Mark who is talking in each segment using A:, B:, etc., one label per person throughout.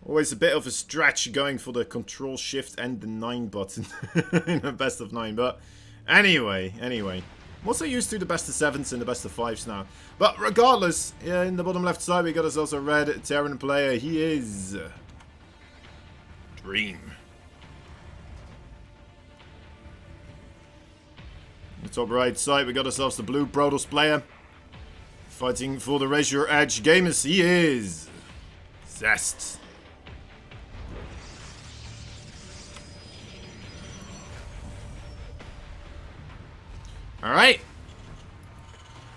A: Always a bit of a stretch going for the Control Shift and the 9 button in a best of 9, but anyway. I'm also used to the best of 7s and the best of 5s now. But regardless, in the bottom left side we got ourselves a red Terran player. He is Dream. In the top right side we got ourselves the blue Protoss player. Fighting for the Raise Your Edge gamers, he is ZEST. Alright.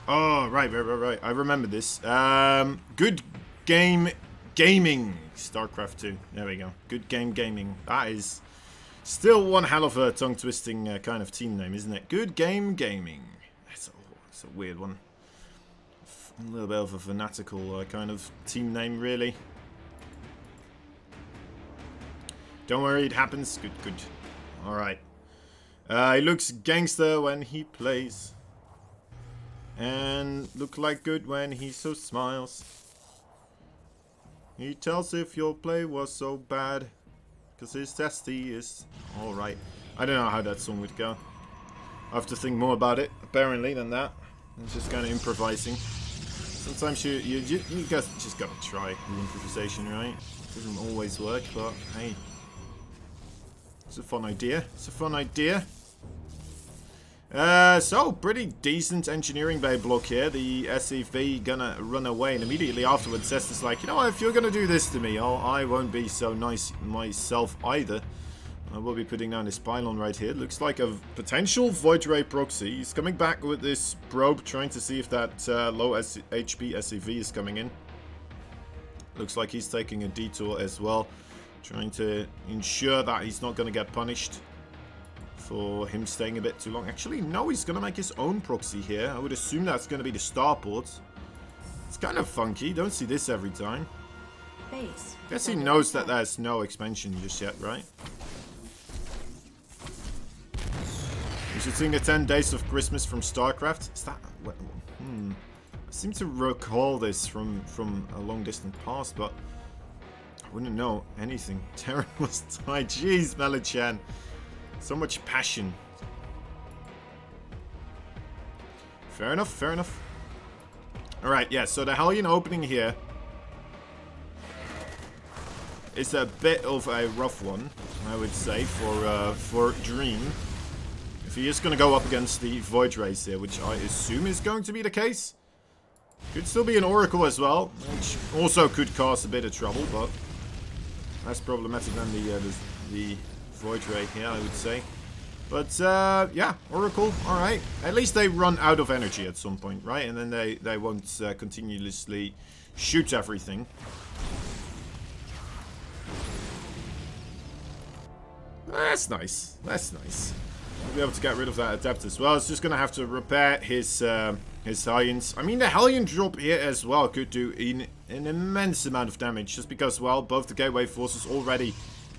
A: Oh, right. I remember this. Good Game Gaming. StarCraft 2. There we go. Good Game Gaming. That is still one hell of a tongue-twisting kind of team name, isn't it? Good Game Gaming. That's a weird one. A little bit of a fanatical kind of team name, really. Don't worry, it happens. Good. Alright. He looks gangster when he plays. And look like good when he so smiles. He tells if your play was so bad. Cause his testy is alright. I don't know how that song would go. I have to think more about it, apparently, than that. It's just kind of improvising. Sometimes you guys just gotta try the improvisation, right? It doesn't always work, but hey. It's a fun idea. So, pretty decent engineering bay block here. The SCV gonna run away, and immediately afterwards ZEST is like, you know what, if you're gonna do this to me, I won't be so nice myself either. I will be putting down this pylon right here. Looks like a potential Void Ray proxy. He's coming back with this probe, trying to see if that low HP SCV is coming in. Looks like he's taking a detour as well. Trying to ensure that he's not going to get punished for him staying a bit too long. Actually, no, he's going to make his own proxy here. I would assume that's going to be the starport. It's kind of funky. Don't see this every time.
B: Base.
A: Guess he knows that there's no expansion just yet, right? You should sing the 10 Days of Christmas from StarCraft. Is that... I seem to recall this from a long distant past, but... I wouldn't know anything. Terran was tied. Jeez, Melichan. So much passion. Fair enough. Alright, yeah, so the Hellion opening here is a bit of a rough one, I would say, for Dream. If he is going to go up against the Void Rays here, which I assume is going to be the case. Could still be an Oracle as well, which also could cause a bit of trouble, but... less problematic than the Void Ray here, I would say. But, yeah, Oracle, alright. At least they run out of energy at some point, right? And then they won't continuously shoot everything. That's nice. We'll be able to get rid of that Adept as well. It's just going to have to repair his Hellions. I mean, the Hellion drop here as well could do an immense amount of damage. Just because, well, both the Gateway Forces already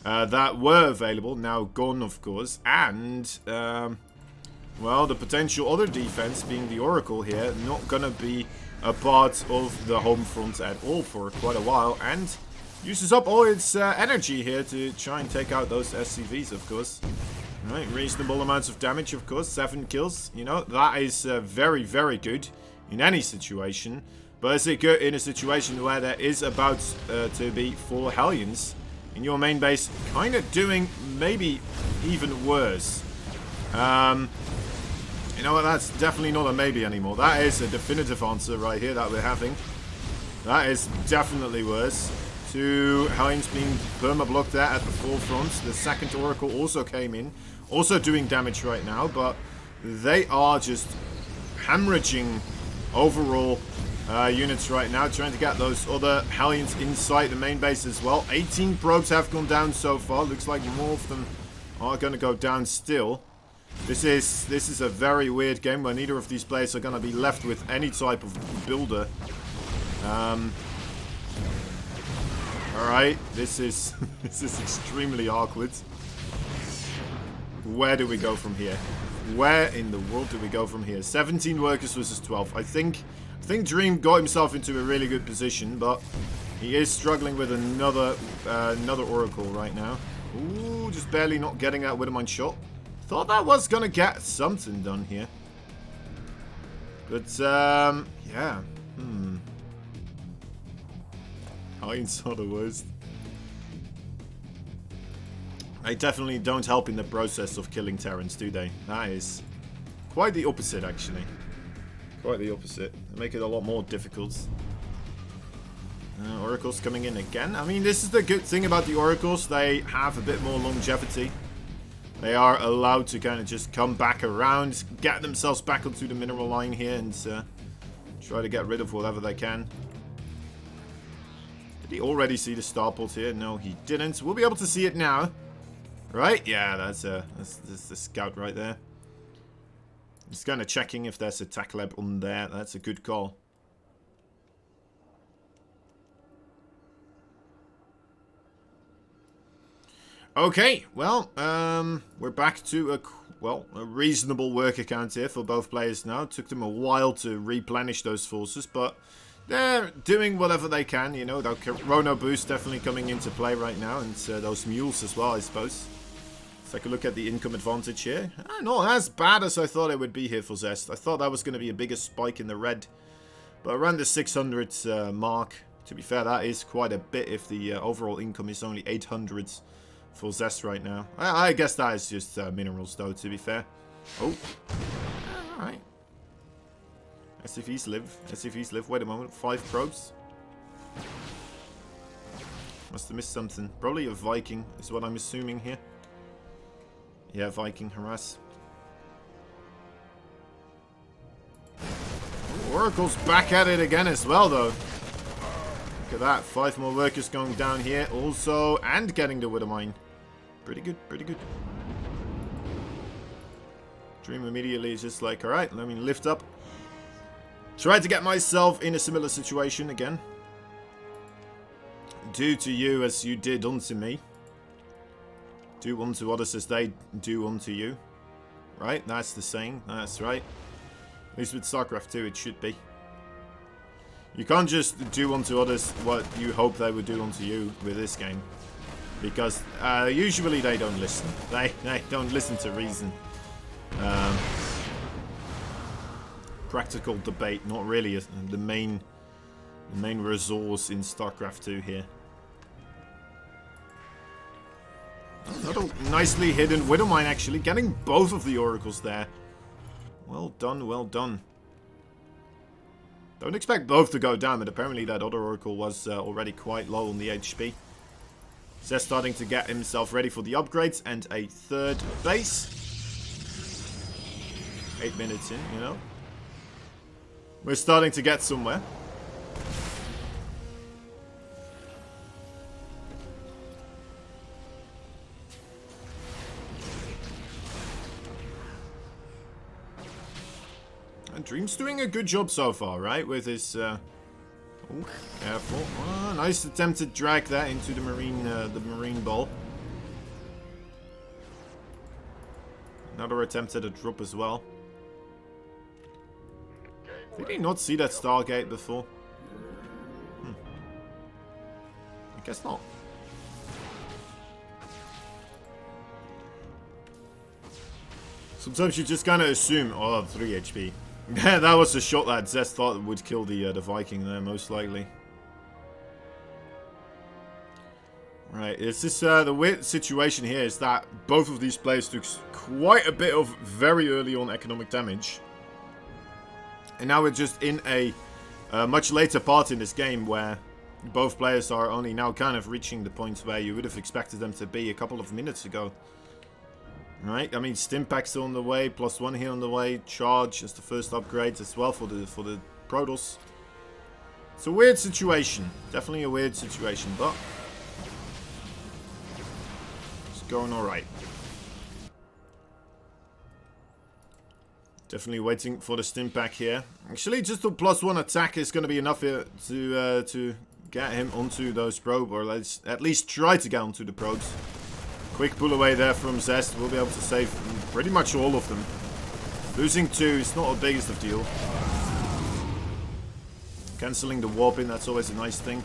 A: that were available, now gone, of course. And, well, the potential other defense, being the Oracle here, not going to be a part of the home front at all for quite a while. And uses up all its energy here to try and take out those SCVs, of course. Right, reasonable amounts of damage, of course. 7 kills, you know, that is very, very good in any situation. But is it good in a situation where there is about to be 4 Hellions in your main base, kind of doing maybe even worse? You know what, that's definitely not a maybe anymore. That is a definitive answer right here that we're having. That is definitely worse. 2 Hellions being perma-blocked there at the forefront. The second Oracle also came in. Also doing damage right now, but they are just hemorrhaging overall units right now. Trying to get those other Hellions inside the main base as well. 18 probes have gone down so far. Looks like more of them are going to go down still. This is a very weird game where neither of these players are going to be left with any type of builder. Alright, this is extremely awkward. Where do we go from here? Where in the world do we go from here? 17 workers versus 12. I think Dream got himself into a really good position, but He is struggling with another Oracle right now. Ooh, just barely not getting that Widowmine shot. Thought that was going to get something done here. But, yeah. Hinds are the worst. They definitely don't help in the process of killing Terrans, do they? That is quite the opposite, actually. Quite the opposite. They make it a lot more difficult. Oracles coming in again. I mean, this is the good thing about the Oracles. They have a bit more longevity. They are allowed to kind of just come back around, get themselves back onto the mineral line here, and try to get rid of whatever they can. Did he already see the starport here? No, he didn't. We'll be able to see it now. Right? Yeah, that's the scout right there. Just kind of checking if there's a tac lab on there. That's a good call. Okay, well, we're back to a reasonable work account here for both players now. It took them a while to replenish those forces, but they're doing whatever they can, you know. The Chrono boost definitely coming into play right now, and those mules as well, I suppose. Let's take a look at the income advantage here. Not as bad as I thought it would be here for ZEST. I thought that was going to be a bigger spike in the red, but around the 600 mark. To be fair, that is quite a bit if the overall income is only 800 for ZEST right now. I guess that is just minerals, though, to be fair. Oh. Alright. SCVs live. SCVs live. Wait a moment. 5 probes. Must have missed something. Probably a Viking is what I'm assuming here. Yeah, Viking harass. Ooh, Oracle's back at it again as well, though. Look at that. 5 more workers going down here also, and getting the Widowmine. Pretty good, pretty good. Dream immediately is just like, alright, let me lift up. Try to get myself in a similar situation again. Do to you as you did unto me. Do unto others as they do unto you. Right? That's the saying. That's right. At least with StarCraft 2 it should be. You can't just do unto others what you hope they would do unto you with this game. Because usually they don't listen. They don't listen to reason. Practical debate, not really the main resource in StarCraft 2 here. Another nicely hidden Widowmine, actually. Getting both of the Oracles there. Well done, well done. Don't expect both to go down, but apparently that other Oracle was already quite low on the HP. ZEST starting to get himself ready for the upgrades and a 3rd base. 8 minutes in, you know. We're starting to get somewhere. And Dream's doing a good job so far, right? With his... oh, careful. Oh, nice attempted drag that into the marine ball. Another attempt at a drop as well. Did he not see that Stargate before? I guess not. Sometimes you just kind of assume, oh, 3 HP. Yeah, that was the shot that ZEST thought would kill the Viking there, most likely. Right, it's just the weird situation here is that both of these players took quite a bit of very early on economic damage. And now we're just in a much later part in this game where both players are only now kind of reaching the point where you would have expected them to be a couple of minutes ago. Right, I mean, Stimpak's on the way, +1 here on the way, Charge as the first upgrades as well for the Protoss. It's a weird situation, definitely a weird situation, but it's going alright. Definitely waiting for the Stimpak here. Actually, just a +1 attack is going to be enough here to get him onto those probes, or let's at least try to get onto the probes. Quick pull away there from ZEST. We'll be able to save pretty much all of them. Losing 2 is not the biggest of deal. Cancelling the warping, that's always a nice thing.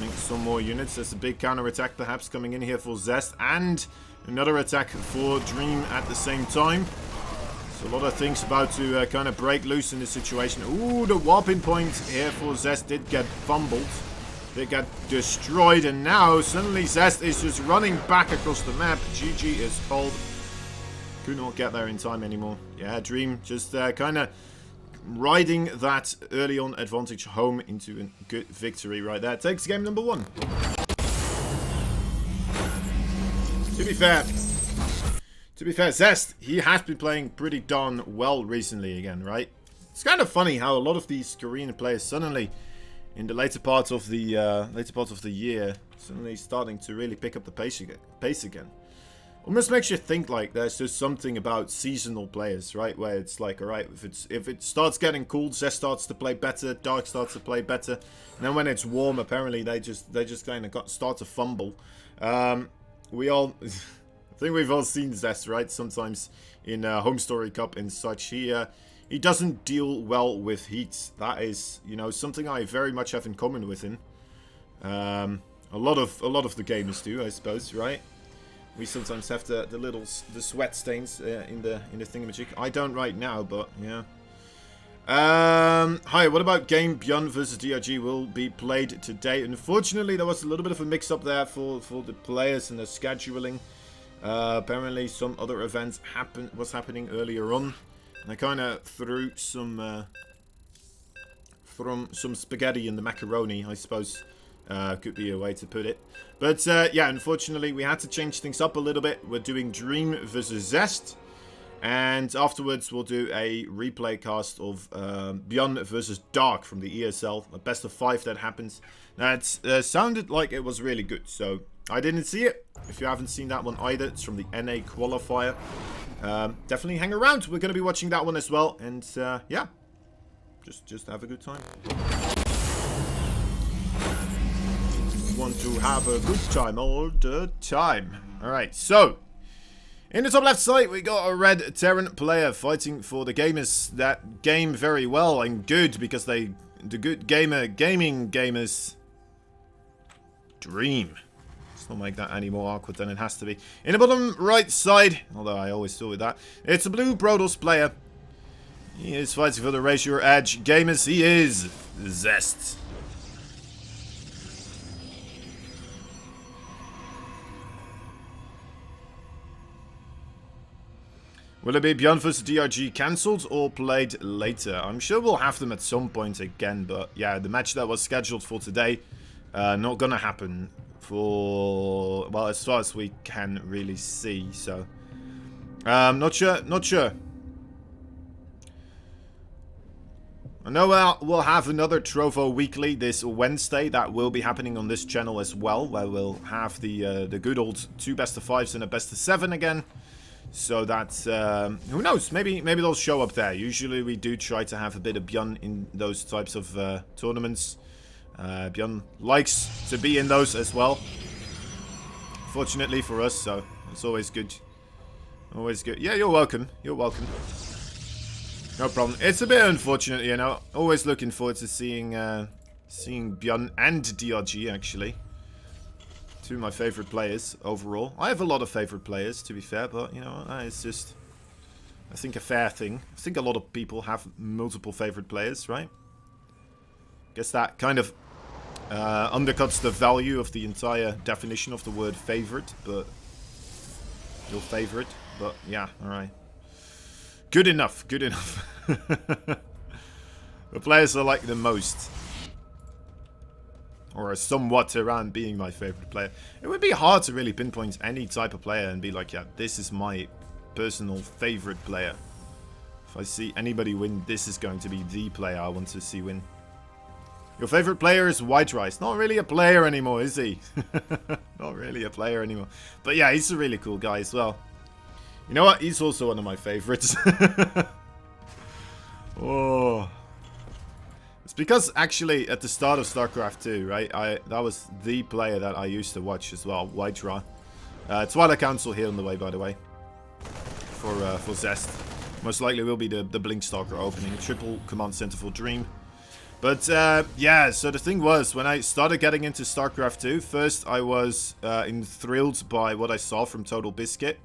A: opening some more units. There's a big counter-attack perhaps coming in here for ZEST, and another attack for Dream at the same time. So a lot of things about to kind of break loose in this situation. Ooh, the warping point here for ZEST did get fumbled. They got destroyed, and now suddenly ZEST is just running back across the map. GG is called. Could not get there in time anymore. Yeah, Dream just kind of riding that early on advantage home into a good victory right there. Takes game number 1. To be fair, ZEST, he has been playing pretty darn well recently again, right? It's kind of funny how a lot of these Korean players suddenly, in the later part of the year, suddenly starting to really pick up the pace again. Almost makes you think like there's just something about seasonal players, right? Where it's like, alright, if it starts getting cold, ZEST starts to play better, Dark starts to play better, and then when it's warm, apparently they just kind of start to fumble. We all, I think we've all seen ZEST, right? Sometimes in Home Story Cup and such, he doesn't deal well with heat. That is, you know, something I very much have in common with him. A lot of the gamers do, I suppose, right? We sometimes have the sweat stains in the thingamajig. I don't right now, but yeah. Hi, what about game Beyond versus DRG will be played today? Unfortunately, there was a little bit of a mix-up there for the players and the scheduling. Apparently, some other events was happening earlier on, and I kind of threw some spaghetti in the macaroni, I suppose. Could be a way to put it. But yeah, unfortunately, we had to change things up a little bit. We're doing Dream versus ZEST. And afterwards, we'll do a replay cast of Beyond versus Dark from the ESL. A best of 5 that happens. That sounded like it was really good. So I didn't see it. If you haven't seen that one either, it's from the NA qualifier. Definitely hang around. We're going to be watching that one as well. And yeah, just have a good time. Want to have a good time all the time. Alright, so in the top left side we got a red Terran player fighting for the gamers that game very well and good, because the good gaming gamers Dream. Let's not make that any more awkward than it has to be. In the bottom right side, although I always do with that, it's a blue Protoss player. He is fighting for the Raise Your Edge gamers. He is ZEST. Will it be Beyond vs DRG cancelled or played later? I'm sure we'll have them at some point again, but yeah, the match that was scheduled for today, not gonna happen for, well, as far as we can really see, so. Not sure. I know we'll have another Trovo weekly this Wednesday. That will be happening on this channel as well, where we'll have the good old 2 best of 5s and a best of 7 again. So that's, who knows, maybe they'll show up there. Usually we do try to have a bit of Björn in those types of tournaments. Björn likes to be in those as well. Fortunately for us, so it's always good. Always good. Yeah, you're welcome. You're welcome. No problem. It's a bit unfortunate, you know. Always looking forward to seeing Björn and DRG, actually. 2 of my favorite players overall. I have a lot of favorite players, to be fair, but, you know, it's just, I think, a fair thing. I think a lot of people have multiple favorite players, right? Guess that kind of undercuts the value of the entire definition of the word favorite, but your favorite, but yeah, alright. Good enough, good enough. The players I like the most, or somewhat around being my favorite player. It would be hard to really pinpoint any type of player and be like, yeah, this is my personal favorite player. If I see anybody win, this is going to be the player I want to see win. Your favorite player is White Rice. Not really a player anymore, is he? Not really a player anymore. But yeah, he's a really cool guy as well. You know what? He's also one of my favorites. Oh. It's because, actually, at the start of StarCraft 2, right, that was the player that I used to watch as well, White Ra. Twilight Council here on the way, by the way, for ZEST. Most likely will be the Blinkstalker opening. Triple Command Center for Dream. But, yeah, so the thing was, when I started getting into StarCraft 2, first I was enthralled by what I saw from Total Biscuit.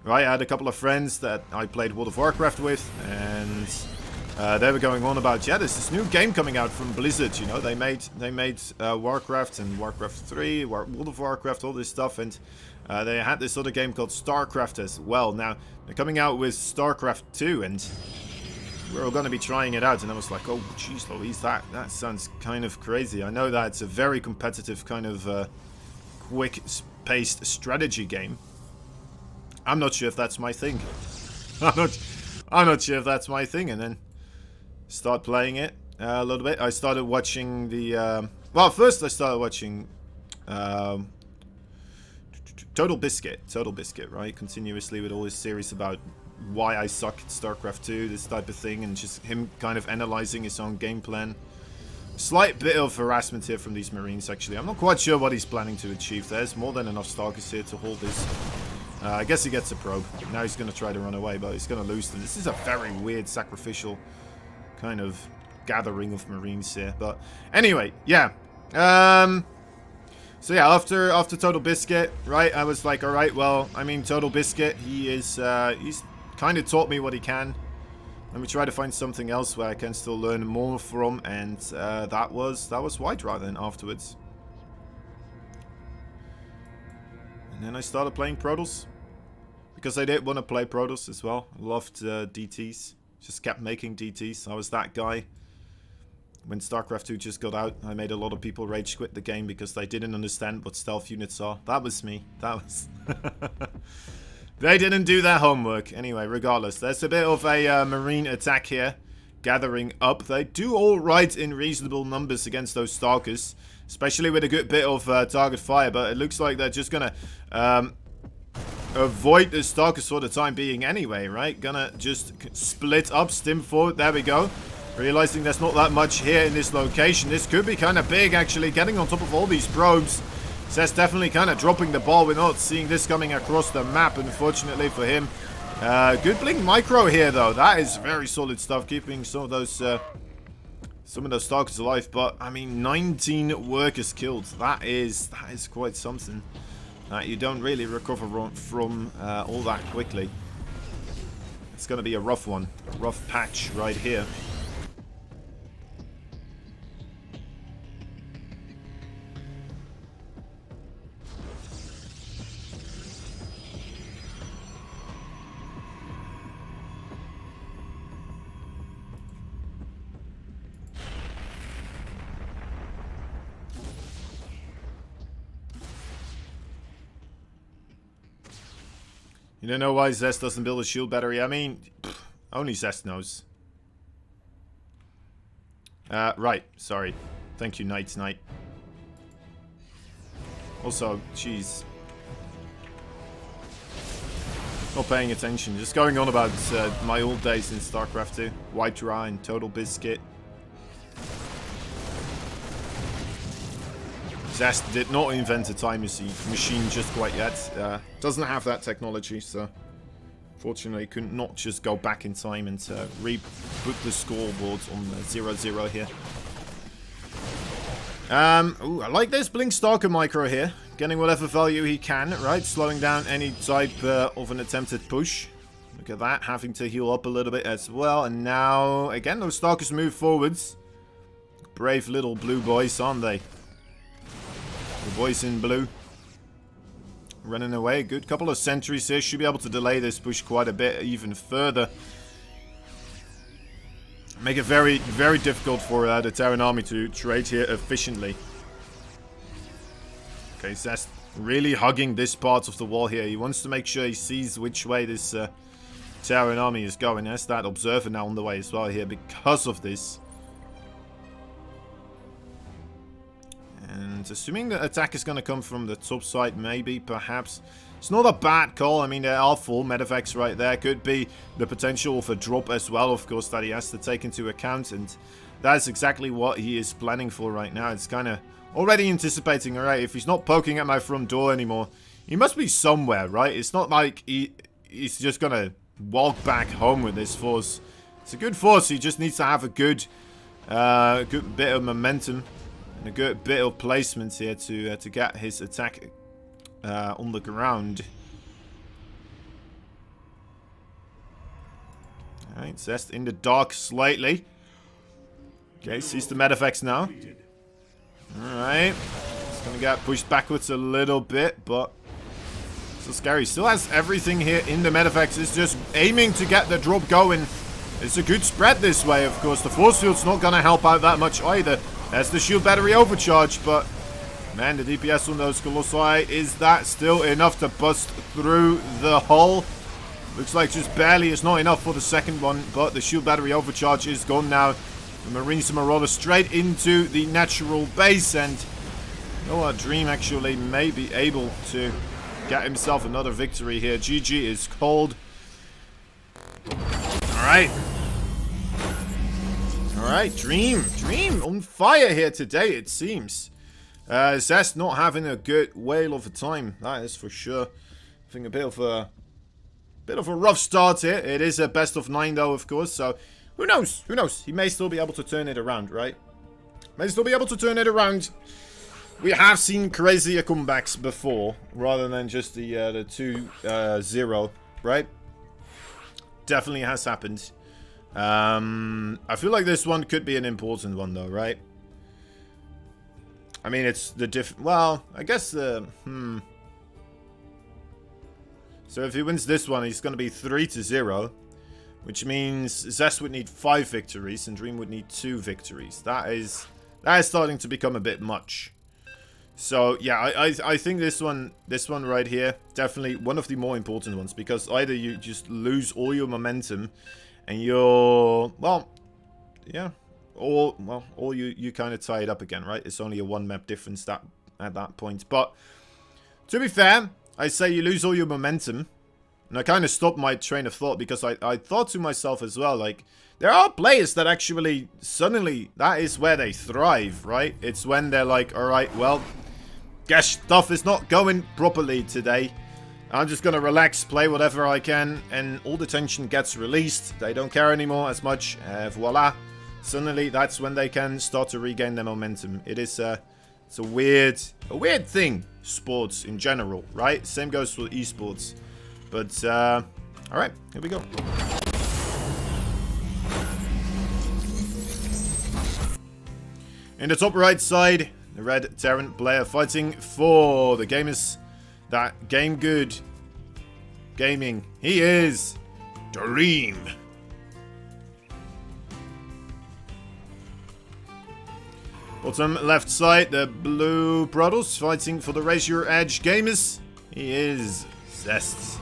A: Right, I had a couple of friends that I played World of Warcraft with, and they were going on about, yeah, there's this new game coming out from Blizzard, you know, they made Warcraft and Warcraft 3, World of Warcraft, all this stuff, and they had this other game called StarCraft as well. Now, they're coming out with StarCraft 2, and we're all going to be trying it out, and I was like, oh, jeez Louise, that sounds kind of crazy. I know that it's a very competitive kind of quick-paced strategy game. I'm not sure if that's my thing. I'm not sure if that's my thing, and then start playing it a little bit. I started watching the... well, first I started watching Total Biscuit, right? Continuously with all his series about why I suck at StarCraft 2, this type of thing, and just him kind of analyzing his own game plan. Slight bit of harassment here from these Marines, actually. I'm not quite sure what he's planning to achieve. There's more than enough Stalkers here to hold this. I guess he gets a probe. Now he's going to try to run away, but he's going to lose them. This is a very weird sacrificial kind of gathering of Marines here. But anyway, yeah. So yeah, after Total Biscuit, right, I was like, alright, well, I mean, Total Biscuit, he's kind of taught me what he can. Let me try to find something else where I can still learn more from, and that was White Draw then afterwards. And then I started playing Protoss, because I did want to play Protoss as well. I loved DTs, just kept making DTs. I was that guy. When StarCraft 2 just got out, I made a lot of people rage quit the game because they didn't understand what stealth units are. That was me. That was... They didn't do their homework. Anyway, regardless, there's a bit of a Marine attack here. Gathering up. They do alright in reasonable numbers against those Stalkers. Especially with a good bit of target fire. But it looks like they're just gonna avoid the Stalkers for the time being anyway, right? Gonna just split up, stim forward. There we go. Realizing there's not that much here in this location. This could be kind of big, actually. Getting on top of all these probes. ZEST definitely kind of dropping the ball. We're not seeing this coming across the map, unfortunately for him. Good blink micro here, though. That is very solid stuff, keeping some of those Stalkers alive. But I mean, 19 workers killed. That is quite something. You don't really recover from all that quickly. It's going to be a rough one, a rough patch right here. You don't know why ZEST doesn't build a shield battery? I mean, only ZEST knows. Right. Sorry. Thank you, Knight. Also, jeez. Not paying attention. Just going on about my old days in StarCraft 2. White Draw and Total Biscuit. ZEST did not invent a time machine just quite yet. Doesn't have that technology, so fortunately could not just go back in time and re-put the scoreboard on 0-0 here. Ooh, I like this Blink Stalker micro here. Getting whatever value he can, right? Slowing down any type of an attempted push. Look at that, having to heal up a little bit as well. And now, again, those Stalkers move forwards. Brave little blue boys, aren't they? The boys in blue. Running away. Good couple of sentries here. Should be able to delay this push quite a bit even further. Make it very, very difficult for the Terran army to trade here efficiently. Okay, ZEST really hugging this part of the wall here. He wants to make sure he sees which way this Terran army is going. There's that observer now on the way as well here because of this. And assuming the attack is going to come from the top side, maybe, perhaps. It's not a bad call. I mean, there are full medevacs right there. Could be the potential of a drop as well, of course, that he has to take into account. And that's exactly what he is planning for right now. It's kind of already anticipating, alright, if he's not poking at my front door anymore, he must be somewhere, right? It's not like he's just going to walk back home with this force. It's a good force. He just needs to have a good A good bit of momentum and a good bit of placement here to get his attack on the ground. Alright, Zest in the dark slightly. Okay, sees the medeffects now. Alright. It's gonna get pushed backwards a little bit, but so scary. Still has everything here in the medeffects. Is just aiming to get the drop going. It's a good spread this way, of course. The force field's not gonna help out that much either. There's the shield battery overcharge, but man, the DPS on those Colossi, is that still enough to bust through the hull? Looks like just barely. It's not enough for the second one, but the shield battery overcharge is gone now. The Marines and Marauder straight into the natural base, and you know what? Dream actually may be able to get himself another victory here. GG is called. Alright. Alright, Dream on fire here today, it seems. Zest not having a good whale of a time, that is for sure. I think a bit of a rough start here. It is a best of 9 though, of course, so who knows? Who knows? He may still be able to turn it around, right? May still be able to turn it around. We have seen crazier comebacks before, rather than just the 2-0, right? Definitely has happened. I feel like this one could be an important one, though, right? I mean, it's the well, I guess the... So if he wins this one, he's going to be 3-0. Which means Zest would need 5 victories and Dream would need 2 victories. That is starting to become a bit much. So yeah, I think this one right here, definitely one of the more important ones, because either you just lose all your momentum and you're, well, yeah, or you kind of tie it up again, right? It's only a 1 map difference at that point. But to be fair, I say you lose all your momentum. And I kind of stopped my train of thought, because I thought to myself as well, like, there are players that actually, suddenly, that is where they thrive, right? It's when they're like, alright, well, guess stuff is not going properly today. I'm just going to relax, play whatever I can, and all the tension gets released. They don't care anymore as much. Voila. Suddenly, that's when they can start to regain their momentum. It's a weird thing, sports in general, right? Same goes for esports. But, alright, here we go. In the top right side, the red Terran player fighting for the gamers that game good gaming. He is Dream. Bottom left side, the blue brothers fighting for the Raise Your Edge gamers. He is ZEST.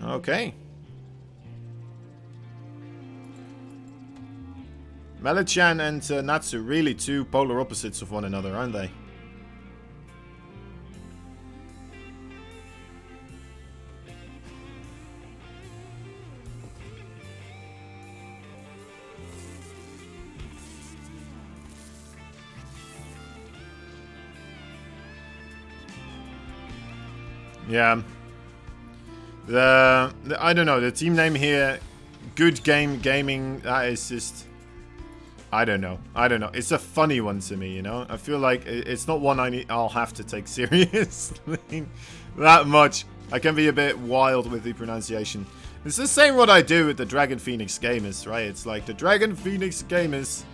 A: Okay. Melichan and Natsu, really two polar opposites of one another, aren't they? Yeah. I don't know, the team name here, Good Game Gaming, that is just, I don't know. It's a funny one to me, you know? I feel like it's not one I'll have to take seriously that much. I can be a bit wild with the pronunciation. It's the same what I do with the Dragon Phoenix Gamers, right? It's like the Dragon Phoenix Gamers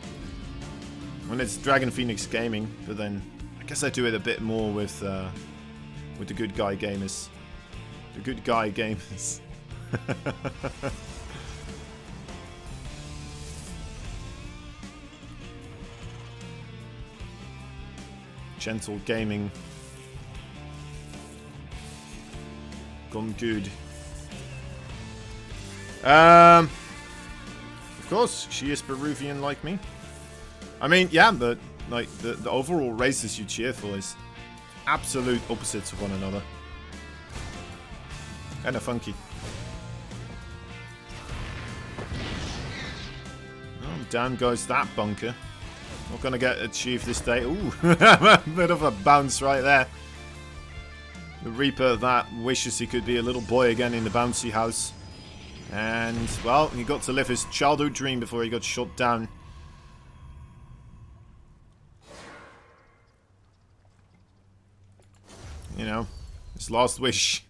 A: when it's Dragon Phoenix Gaming, but then I guess I do it a bit more with the Good Guy Gamers. The Good Guy Gamers. Gentle Gaming. Gone good. Of course, she is Peruvian like me. I mean, yeah, but like the overall races you cheer for is absolute opposites of one another. Kinda funky. Oh, down goes that bunker. Not gonna get achieved this day. Ooh, a bit of a bounce right there. The Reaper that wishes he could be a little boy again in the bouncy house. And, well, he got to live his childhood dream before he got shot down. You know, his last wish.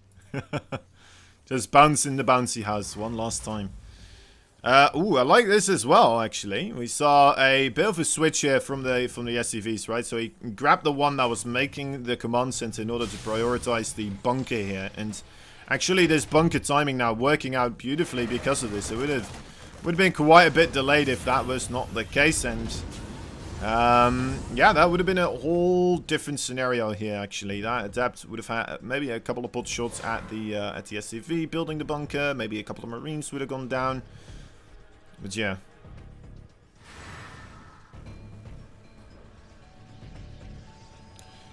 A: Just bounce in the bouncy house one last time. Ooh, I like this as well, actually. We saw a bit of a switch here from the SCVs, right? So he grabbed the one that was making the command center in order to prioritize the bunker here. And actually, this bunker timing now working out beautifully because of this. It would have been quite a bit delayed if that was not the case. And yeah, that would have been a whole different scenario here, actually. That Adept would have had maybe a couple of pot shots at the SCV building the bunker. Maybe a couple of Marines would have gone down. But yeah.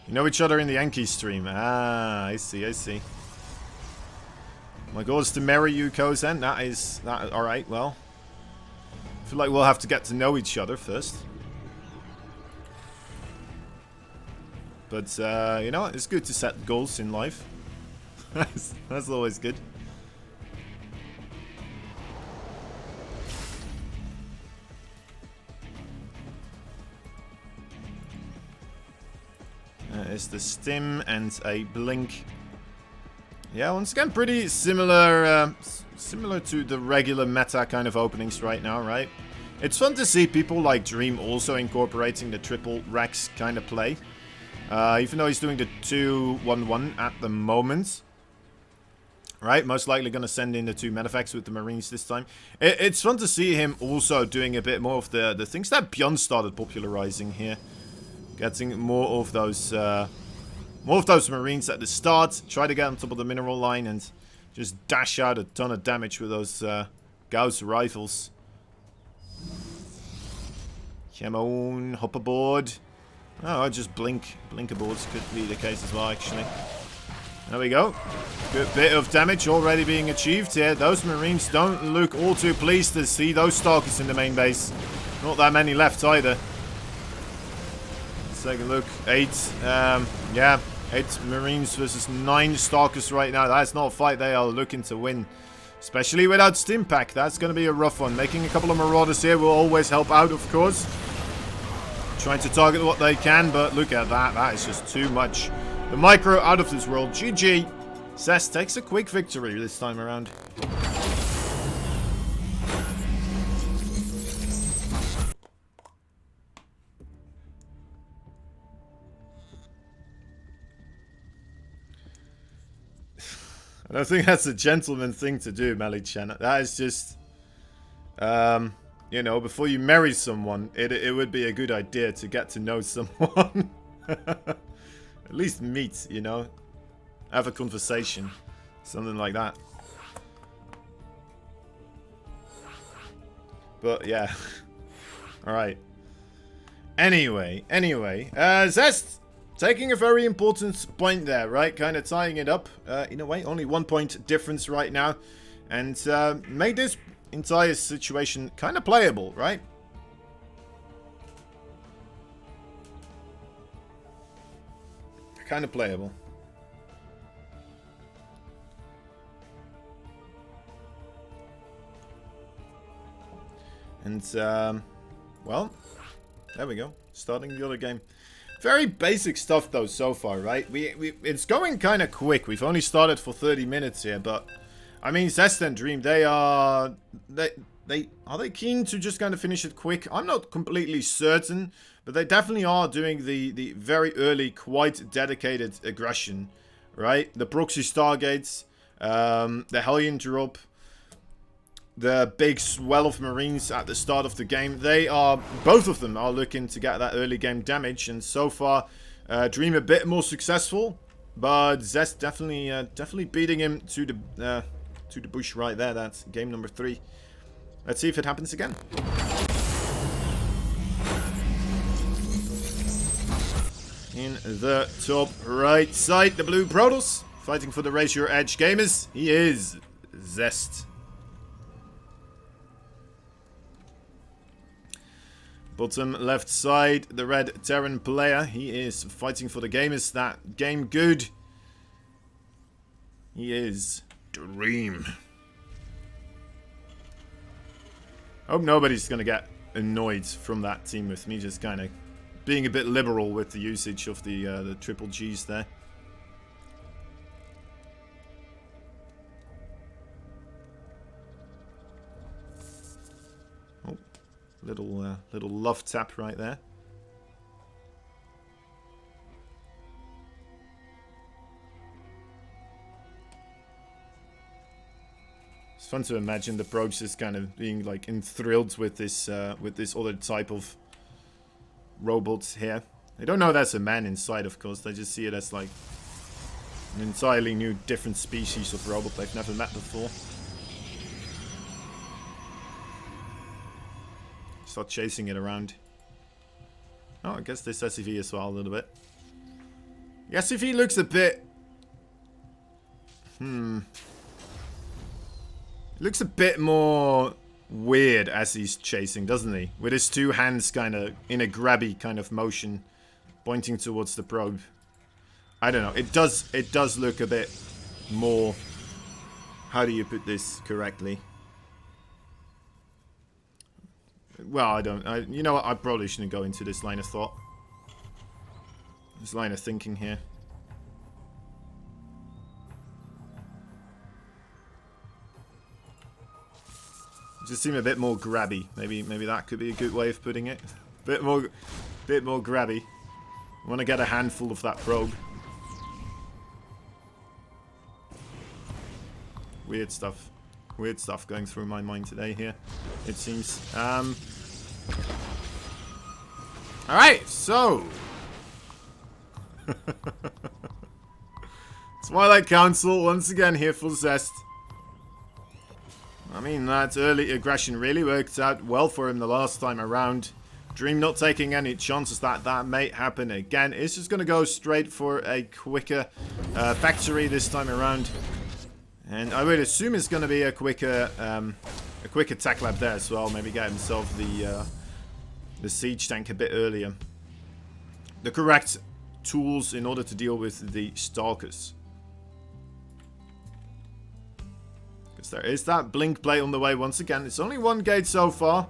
A: You know each other in the Yankee stream. Ah, I see, I see. My goal is to marry you, Kozen. That alright, well. I feel like we'll have to get to know each other first. But, you know, it's good to set goals in life. That's always good. Is the stim and a blink. Yeah, once again, pretty similar similar to the regular meta kind of openings right now, right? It's fun to see people like Dream also incorporating the triple Rex kind of play. Even though he's doing the 2-1-1 at the moment. Right, most likely going to send in the 2 Medivacs with the Marines this time. It's fun to see him also doing a bit more of the things that Beyond started popularizing here. Getting more of those Marines at the start. Try to get on top of the mineral line and just dash out a ton of damage with those Gauss rifles. Come on, hop aboard. Oh, just blink aboards could be the case as well, actually. There we go. Good bit of damage already being achieved here. Those Marines don't look all too pleased to see those Stalkers in the main base. Not that many left either. Take a look. 8 Marines versus 9 Stalkers right now. That's not a fight they are looking to win. Especially without Stimpack. That's going to be a rough one. Making a couple of Marauders here will always help out, of course. Trying to target what they can, but look at that. That is just too much. The micro out of this world. GG. ZEST takes a quick victory this time around. I don't think that's a gentleman thing to do, Melichan. That is just, you know, before you marry someone, it would be a good idea to get to know someone. At least meet, you know. Have a conversation. Something like that. But, yeah. Alright. Anyway. ZEST taking a very important point there, right? Kind of tying it up. In a way, only 1 point difference right now. And made this entire situation kind of playable, right? Kind of playable. And, well, there we go. Starting the other game. Very basic stuff, though, so far, right? It's going kind of quick. We've only started for 30 minutes here, but... I mean, ZEST and Dream, are they keen to just kind of finish it quick? I'm not completely certain, but they definitely are doing the very early, quite dedicated aggression, right? The proxy stargates, the Hellion drop, the big swell of Marines at the start of the game. Both of them are looking to get that early game damage, and so far, Dream a bit more successful, but ZEST definitely beating him to the bush right there. That's game number 3. Let's see if it happens again. In the top right side, the blue Protoss fighting for the Raise Your Edge gamers. He is ZEST. Bottom left side, the red Terran player. He is fighting for the gamers that game good. He is Dream. Hope nobody's going to get annoyed from that team with me just kind of being a bit liberal with the usage of the triple Gs there. Oh, little love tap right there. It's fun to imagine the probes just kind of being like enthralled with this other type of robots here. They don't know there's a man inside, of course. They just see it as like an entirely new, different species of robot they've never met before. Start chasing it around. Oh, I guess this SCV as well a little bit. The SCV looks a bit... Looks a bit more weird as he's chasing, doesn't he? With his two hands kind of in a grabby kind of motion, pointing towards the probe. I don't know. It does look a bit more... How do you put this correctly? Well, I don't... you know what? I probably shouldn't go into this line of thought. This line of thinking here. Just seem a bit more grabby. Maybe that could be a good way of putting it. Bit more grabby. I want to get a handful of that probe. Weird stuff. Weird stuff going through my mind today here, it seems. Alright, so... Twilight Council, once again here for ZEST. I mean, that early aggression really worked out well for him the last time around. Dream not taking any chances that may happen again. It's just going to go straight for a quicker factory this time around. And I would assume it's going to be a quicker attack lab there as well. Maybe get himself the siege tank a bit earlier. The correct tools in order to deal with the stalkers. There is that blink plate on the way once again. It's only one gate so far.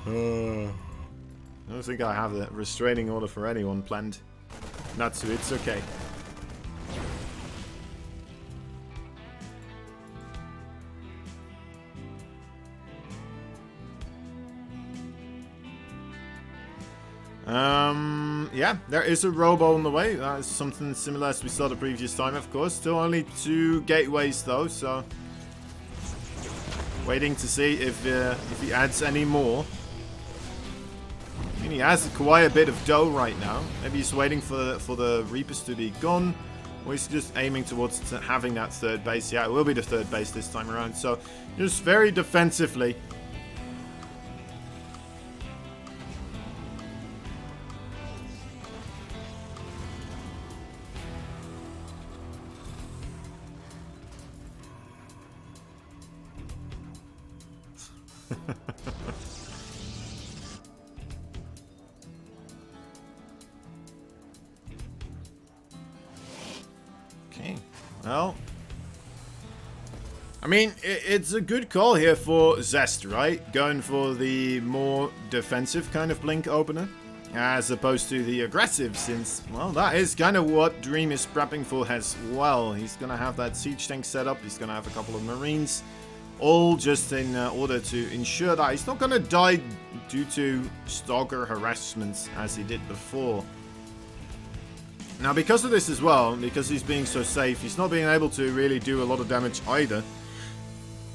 A: I don't think I have a restraining order for anyone planned. Natsu, it's okay. Yeah, there is a robo on the way. That is something similar as we saw the previous time, of course. Still only 2 gateways though, so waiting to see if he adds any more. I mean, he has quite a bit of dough right now. Maybe he's waiting for the Reapers to be gone, or he's just aiming towards having that 3rd base. Yeah, it will be the 3rd base this time around. So just very defensively. Okay, well, I mean, it's a good call here for ZEST, right? Going for the more defensive kind of blink opener, as opposed to the aggressive, since, well, that is kind of what Dream is prepping for as well. He's going to have that siege tank set up, he's going to have a couple of marines, all just in order to ensure that he's not going to die due to stalker harassment as he did before. Now, because of this as well, because he's being so safe, he's not being able to really do a lot of damage either.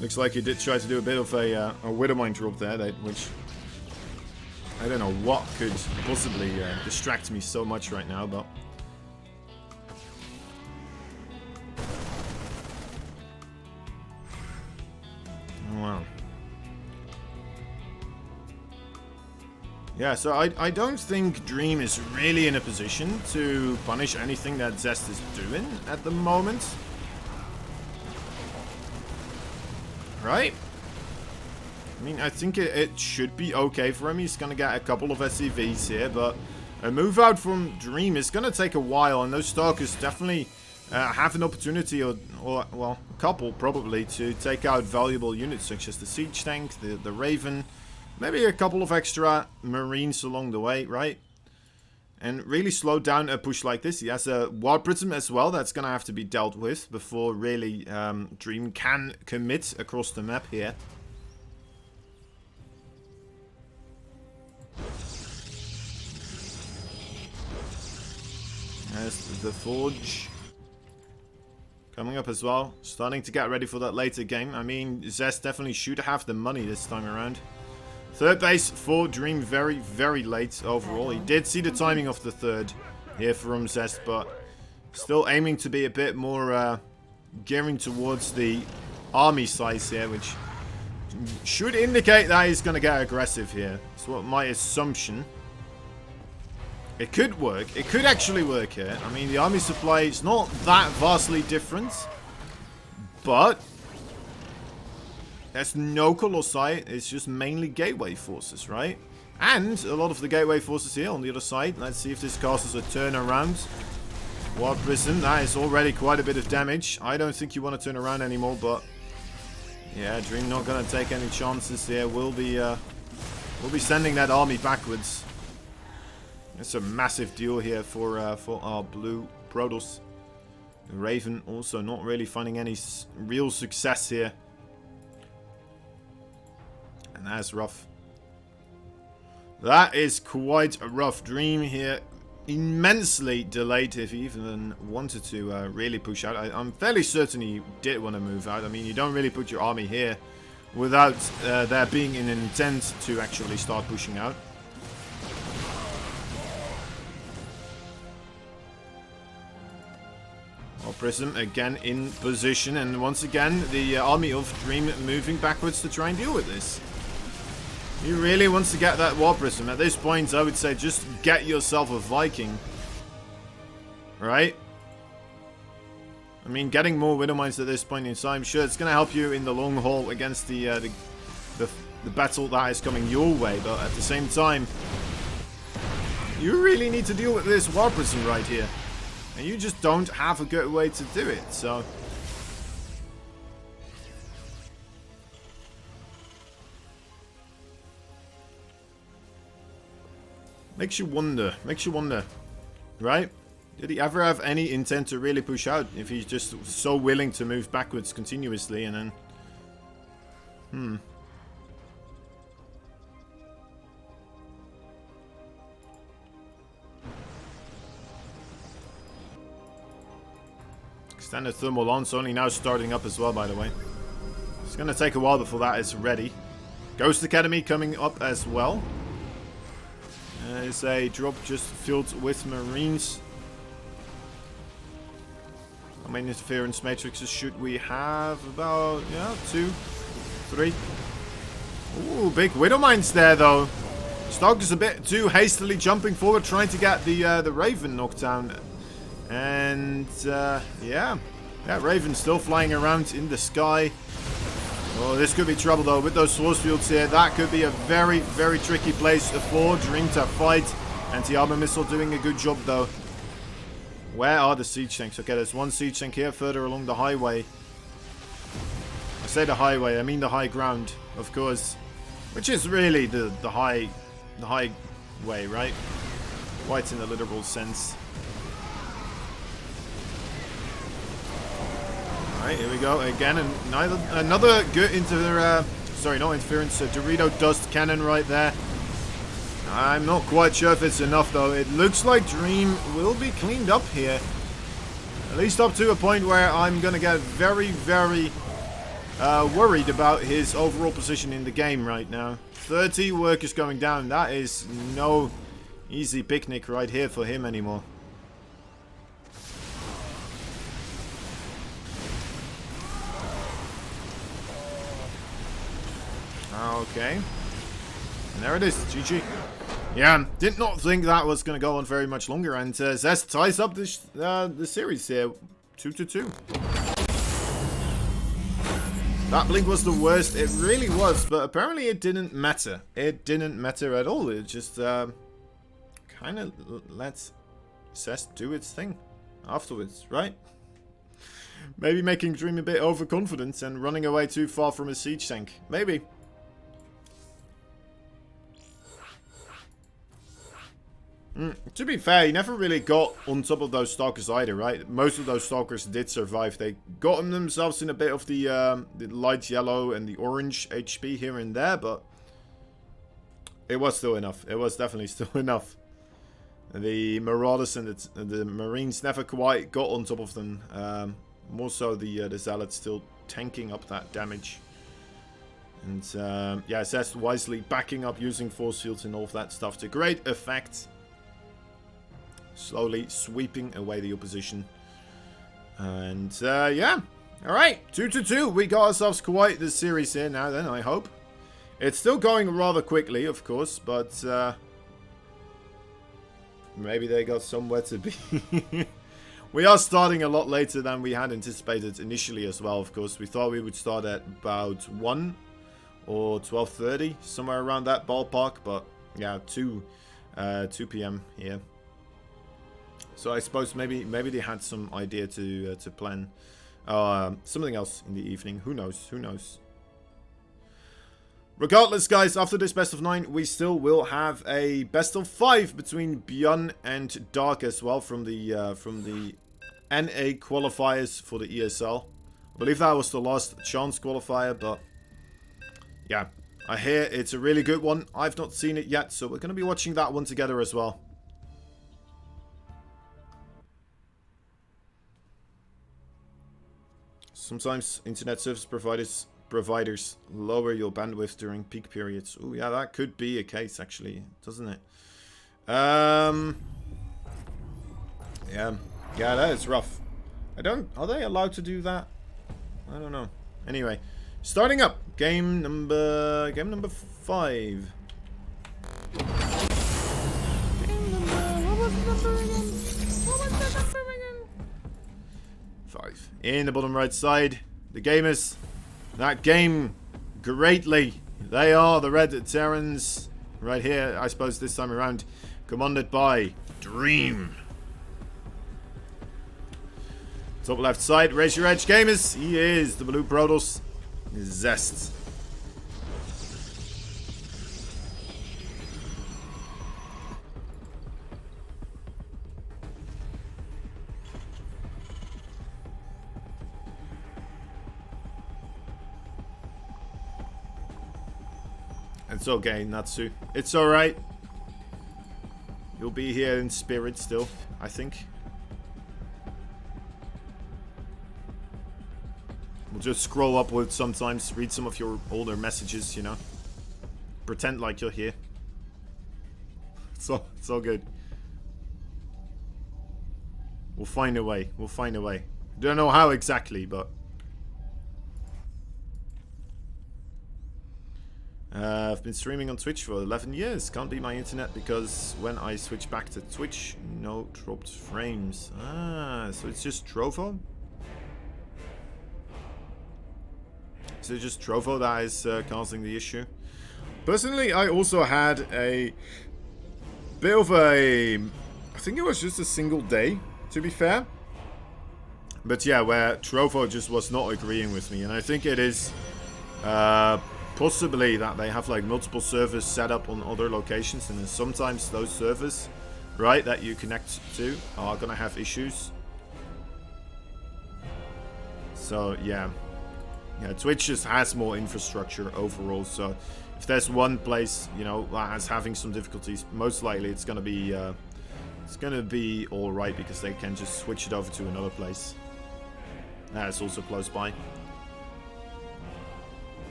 A: Looks like he did try to do a bit of a Widowmine drop there, which I don't know what could possibly distract me so much right now, but... Wow. Yeah, so I don't think Dream is really in a position to punish anything that ZEST is doing at the moment. Right? I mean, I think it should be okay for him. He's going to get a couple of SCVs here, but a move out from Dream is going to take a while, and those Stalkers definitely have an opportunity, or well, a couple probably, to take out valuable units such as the siege tank, the Raven, maybe a couple of extra Marines along the way, right? And really slow down a push like this. He has a War Prism as well that's going to have to be dealt with before really Dream can commit across the map here. There's the Forge coming up as well. Starting to get ready for that later game. I mean, ZEST definitely should have the money this time around. Third base for Dream very, very late overall. He did see the timing of the third here from ZEST, but still aiming to be a bit more gearing towards the army size here, which should indicate that he's going to get aggressive here. That's what my assumption. It could work. It could actually work here. I mean, the army supply is not that vastly different, but there's no Colossi. It's just mainly gateway forces, right? And a lot of the gateway forces here on the other side. Let's see if this causes a turnaround. War Prison, that is already quite a bit of damage. I don't think you want to turn around anymore, but yeah, Dream not going to take any chances here. We'll be sending that army backwards. It's a massive deal here for our blue Protoss. Raven also not really finding any real success here. And that's rough. That is quite a rough. Dream here. Immensely delayed if he even wanted to really push out. I'm fairly certain he did want to move out. I mean, you don't really put your army here without there being an intent to actually start pushing out. Prism again in position, and once again the army of Dream moving backwards to try and deal with this. He really wants to get that War Prism. At this point, I would say just get yourself a Viking. Right? I mean, getting more Widow Mines at this point in time, sure, it's going to help you in the long haul against the battle that is coming your way, but at the same time, you really need to deal with this War Prism right here. And you just don't have a good way to do it, so... Makes you wonder, right? Did he ever have any intent to really push out if he's just so willing to move backwards continuously and then... Standard thermal lance only now starting up as well, by the way. It's going to take a while before that is ready. Ghost Academy coming up as well. There's a drop just filled with Marines. How many interference matrices should we have? About, yeah, 2, 3. Ooh, big Widow Mines there, though. Stark is a bit too hastily jumping forward, trying to get the Raven knocked down. And, yeah. That Raven still flying around in the sky. Oh, this could be trouble, though. With those force fields here, that could be a very, very tricky place for Dream to fight. Anti-armor missile doing a good job, though. Where are the siege tanks? Okay, there's one siege tank here further along the highway. I say the highway, I mean the high ground, of course. Which is really the high way, right? Quite in the literal sense. Alright, here we go again, and another good interference, Dorito dust cannon right there. I'm not quite sure if it's enough, though. It looks like Dream will be cleaned up here. At least up to a point where I'm going to get very, very worried about his overall position in the game right now. 30 workers going down. That is no easy picnic right here for him anymore. Okay. And there it is. GG. Yeah, did not think that was going to go on very much longer. And ZEST ties up the series here. 2-2. That blink was the worst. It really was. But apparently it didn't matter. It didn't matter at all. It just kind of lets ZEST do its thing afterwards, right? Maybe making Dream a bit overconfident and running away too far from his siege tank. Maybe. To be fair, he never really got on top of those stalkers either, right? Most of those stalkers did survive. They got themselves in a bit of the light yellow and the orange HP here and there, but it was still enough. It was definitely still enough. The Marauders and the Marines never quite got on top of them. More so the Zealots still tanking up that damage. And yeah, ZEST wisely backing up using force fields and all of that stuff to great effect. Slowly sweeping away the opposition. And yeah. Alright, 2-2. We got ourselves quite the series here now then, I hope. It's still going rather quickly, of course, but maybe they got somewhere to be. We are starting a lot later than we had anticipated initially as well, of course. We thought we would start at about 1 or 12:30, somewhere around that ballpark, but yeah, 2 p.m. here. So I suppose maybe they had some idea to plan something else in the evening. Who knows? Who knows? Regardless, guys, after this best of 9, we still will have a best of 5 between Bjorn and Dark as well from the NA qualifiers for the ESL. I believe that was the last chance qualifier, but yeah, I hear it's a really good one. I've not seen it yet, so we're going to be watching that one together as well. Sometimes internet service providers lower your bandwidth during peak periods. Oh yeah, that could be a case actually, doesn't it? Yeah, that is rough. Are they allowed to do that? I don't know. Anyway, starting up game number 5. What was the number again? 5. In the bottom right side, the gamers that game greatly. They are the Red Terrans right here, I suppose this time around, commanded by Dream. Top left side, raise your edge gamers. He is the Blue Protoss ZEST. It's okay, Natsu. It's alright. You'll be here in spirit still, I think. We'll just scroll upwards sometimes, read some of your older messages, you know. Pretend like you're here. It's all good. We'll find a way. We'll find a way. Don't know how exactly, but... I've been streaming on Twitch for 11 years. Can't be my internet because when I switch back to Twitch, no dropped frames. Ah, so it's just Trovo? Is it just Trovo that is causing the issue? Personally, I also had a bit of a... I think it was just a single day, to be fair. But yeah, where Trovo just was not agreeing with me. And I think it is... possibly that they have like multiple servers set up on other locations, and then sometimes those servers, right, that you connect to are gonna have issues. So yeah, Twitch just has more infrastructure overall. So if there's one place, you know, that is having some difficulties, most likely it's gonna be all right because they can just switch it over to another place that is also close by.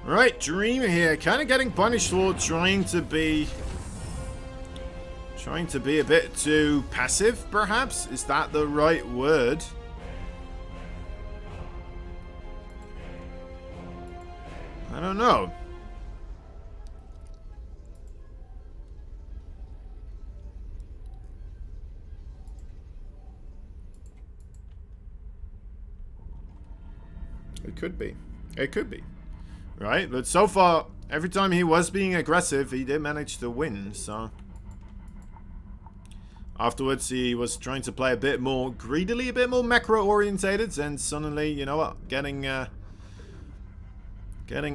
A: Right, Dream here, kind of getting punished for trying to be a bit too passive, perhaps? Is that the right word? I don't know. It could be. It could be. Right, but so far, every time he was being aggressive, he did manage to win, so... Afterwards, he was trying to play a bit more greedily, a bit more macro-orientated, and suddenly, you know what, getting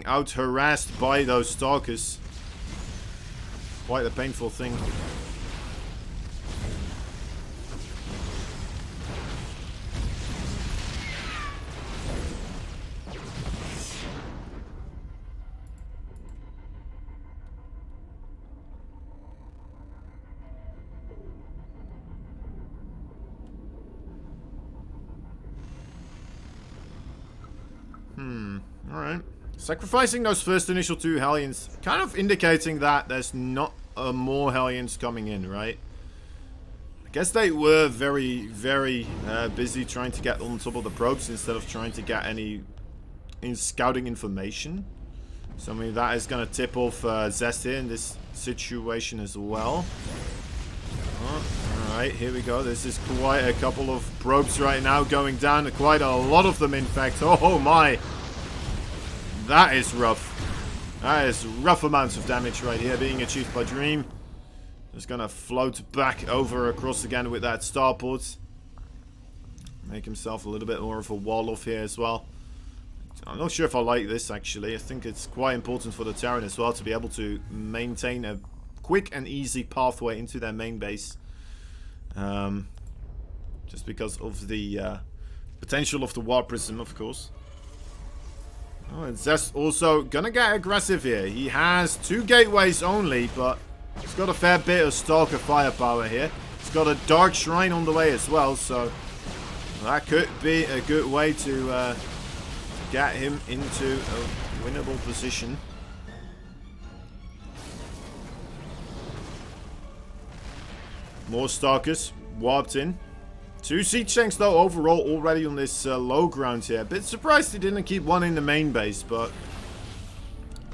A: out harassed by those stalkers. Quite a painful thing. Alright. Sacrificing those first initial 2 Hellions, kind of indicating that there's not more Hellions coming in, right? I guess they were very, very busy trying to get on top of the probes instead of trying to get any scouting information. So I mean, that is going to tip off ZEST here in this situation as well. Alright, here we go. This is quite a couple of probes right now going down. Quite a lot of them, in fact. Oh my! That is rough. That is rough amounts of damage right here being achieved by Dream. Just gonna float back over across again with that starport. Make himself a little bit more of a wall off here as well. I'm not sure if I like this actually. I think it's quite important for the Terran as well to be able to maintain a quick and easy pathway into their main base. Just because of the potential of the War Prism, of course. Oh, and ZEST also gonna get aggressive here. He has 2 gateways only, but he's got a fair bit of Stalker firepower here. He's got a Dark Shrine on the way as well, so that could be a good way to get him into a winnable position. More Stalkers warped in. 2 siege tanks though overall already on this low ground here. A bit surprised he didn't keep 1 in the main base, but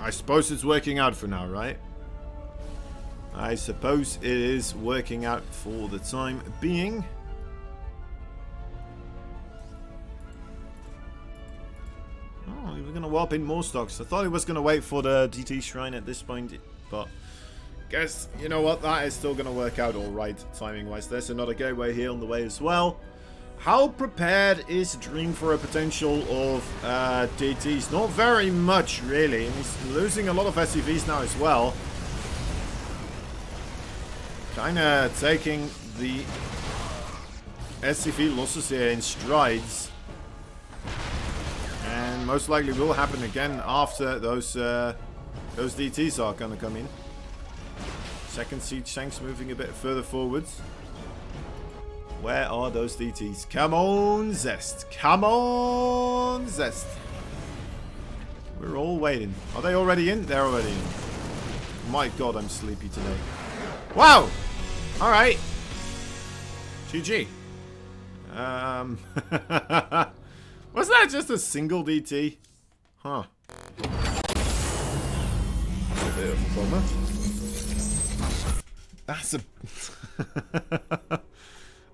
A: I suppose it's working out for now, right? I suppose it is working out for the time being. Oh, we're going to warp in more stocks. I thought he was going to wait for the DT Shrine at this point, but guess, you know what, that is still going to work out alright, timing-wise. There's another gateway here on the way as well. How prepared is Dream for a potential of DTs? Not very much, really. And he's losing a lot of SCVs now as well. Kind of taking the SCV losses here in strides. And most likely will happen again after those DTs are going to come in. Second siege tanks moving a bit further forwards. Where are those DTs? Come on, ZEST. Come on, ZEST. We're all waiting. Are they already in? They're already in. My god, I'm sleepy today. Wow! Alright. GG. Was that just a single DT? Huh. A bit of a bummer. That's a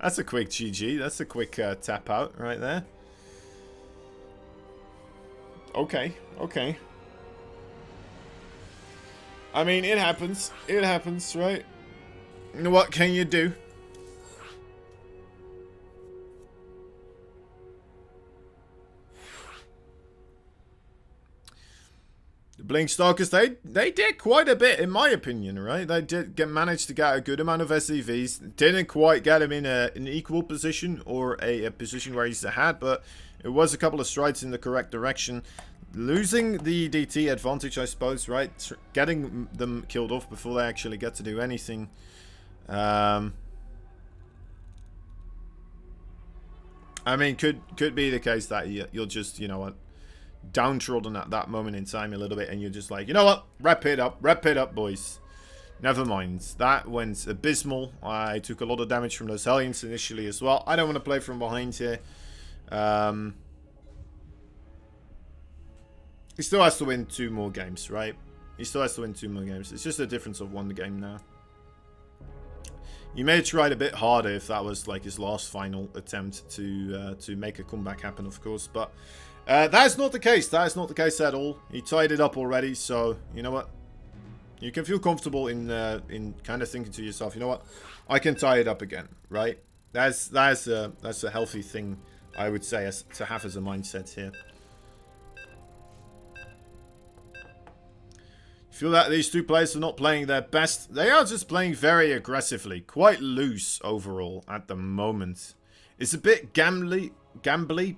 A: that's a quick GG. That's a quick tap out right there. Okay, okay. I mean, it happens. It happens, right? What can you do? The Blink Stalkers, they did quite a bit, in my opinion, right? They did manage to get a good amount of SCVs. Didn't quite get him in an equal position or a position where he's ahead, but it was a couple of strides in the correct direction. Losing the DT advantage, I suppose, right? Getting them killed off before they actually get to do anything. I mean, could be the case that you'll just, you know what, downtrodden at that moment in time a little bit, and you're just like, you know what, wrap it up, boys. Never mind. That went abysmal. I took a lot of damage from those Hellions initially as well. I don't want to play from behind here. He still has to win 2 more games, right? He still has to win 2 more games. It's just a difference of 1 game now. He may have tried a bit harder if that was like his last final attempt to make a comeback happen, of course. But that is not the case. That is not the case at all. He tied it up already, so you know what? You can feel comfortable in kind of thinking to yourself, you know what, I can tie it up again, right? That's a healthy thing, I would say, to have as a mindset here. Feel that these two players are not playing their best. They are just playing very aggressively, quite loose overall at the moment. It's a bit gambly,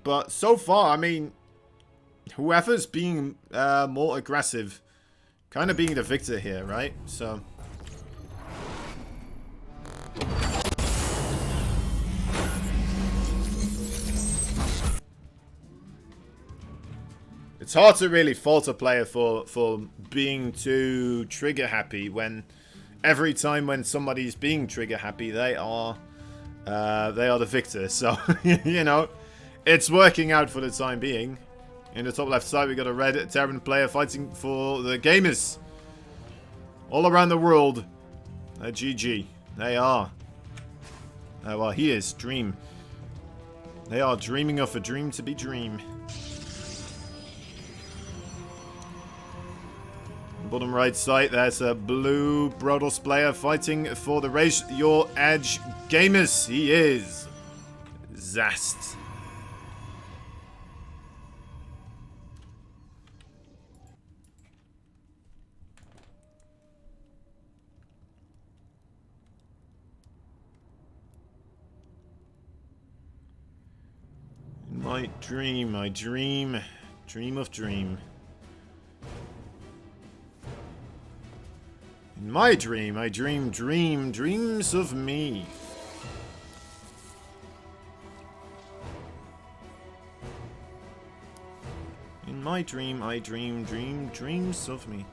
A: but so far, I mean, whoever's being more aggressive, kind of being the victor here, right? So it's hard to really fault a player for being too trigger happy when every time when somebody's being trigger happy, they are the victor. So you know, it's working out for the time being. In the top left side, we got a red Terran player fighting for the gamers all around the world. GG. They are. Well, he is. Dream. They are dreaming of a dream to be dream. Bottom right side, there's a blue Brodos player fighting for the Raise Your Edge gamers. He is ZEST. In my dream, I dream of dream. In my dream, I dreams of me. In my dream, I dreams of me.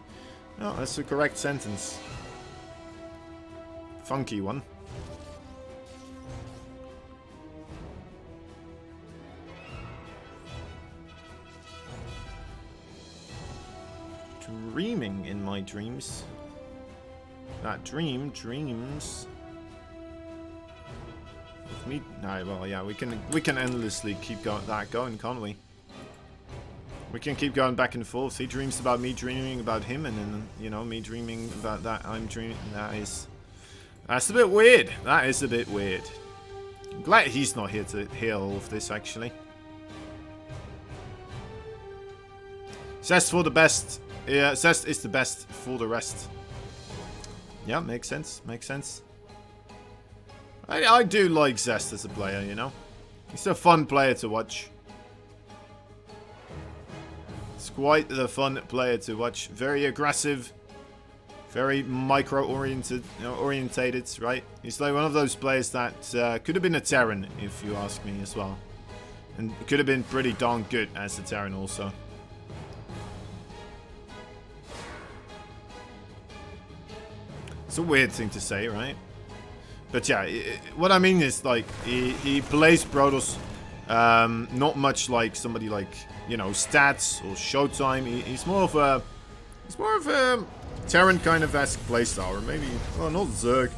A: Oh, that's the correct sentence. Funky one. Dreaming in my dreams. That dreams with me. No, well, yeah, we can endlessly keep going, can't we? We can keep going back and forth. He dreams about me dreaming about him, and then, you know, me dreaming about that. I'm dreaming. That's a bit weird. That is a bit weird. I'm glad he's not here to hear all of this, actually. ZEST for the best. Yeah, ZEST is the best for the rest. Yeah, makes sense. Makes sense. I do like ZEST as a player, you know. He's a fun player to watch. It's quite the fun player to watch. Very aggressive. Very micro-oriented, orientated, right? He's like one of those players that could have been a Terran, if you ask me as well. And could have been pretty darn good as a Terran also. It's a weird thing to say, right? But yeah, what I mean is, like, he plays Brodos not much like somebody like, you know, Stats or Showtime. He's more of a Terran kind of esque playstyle, or maybe, well, not Zerg.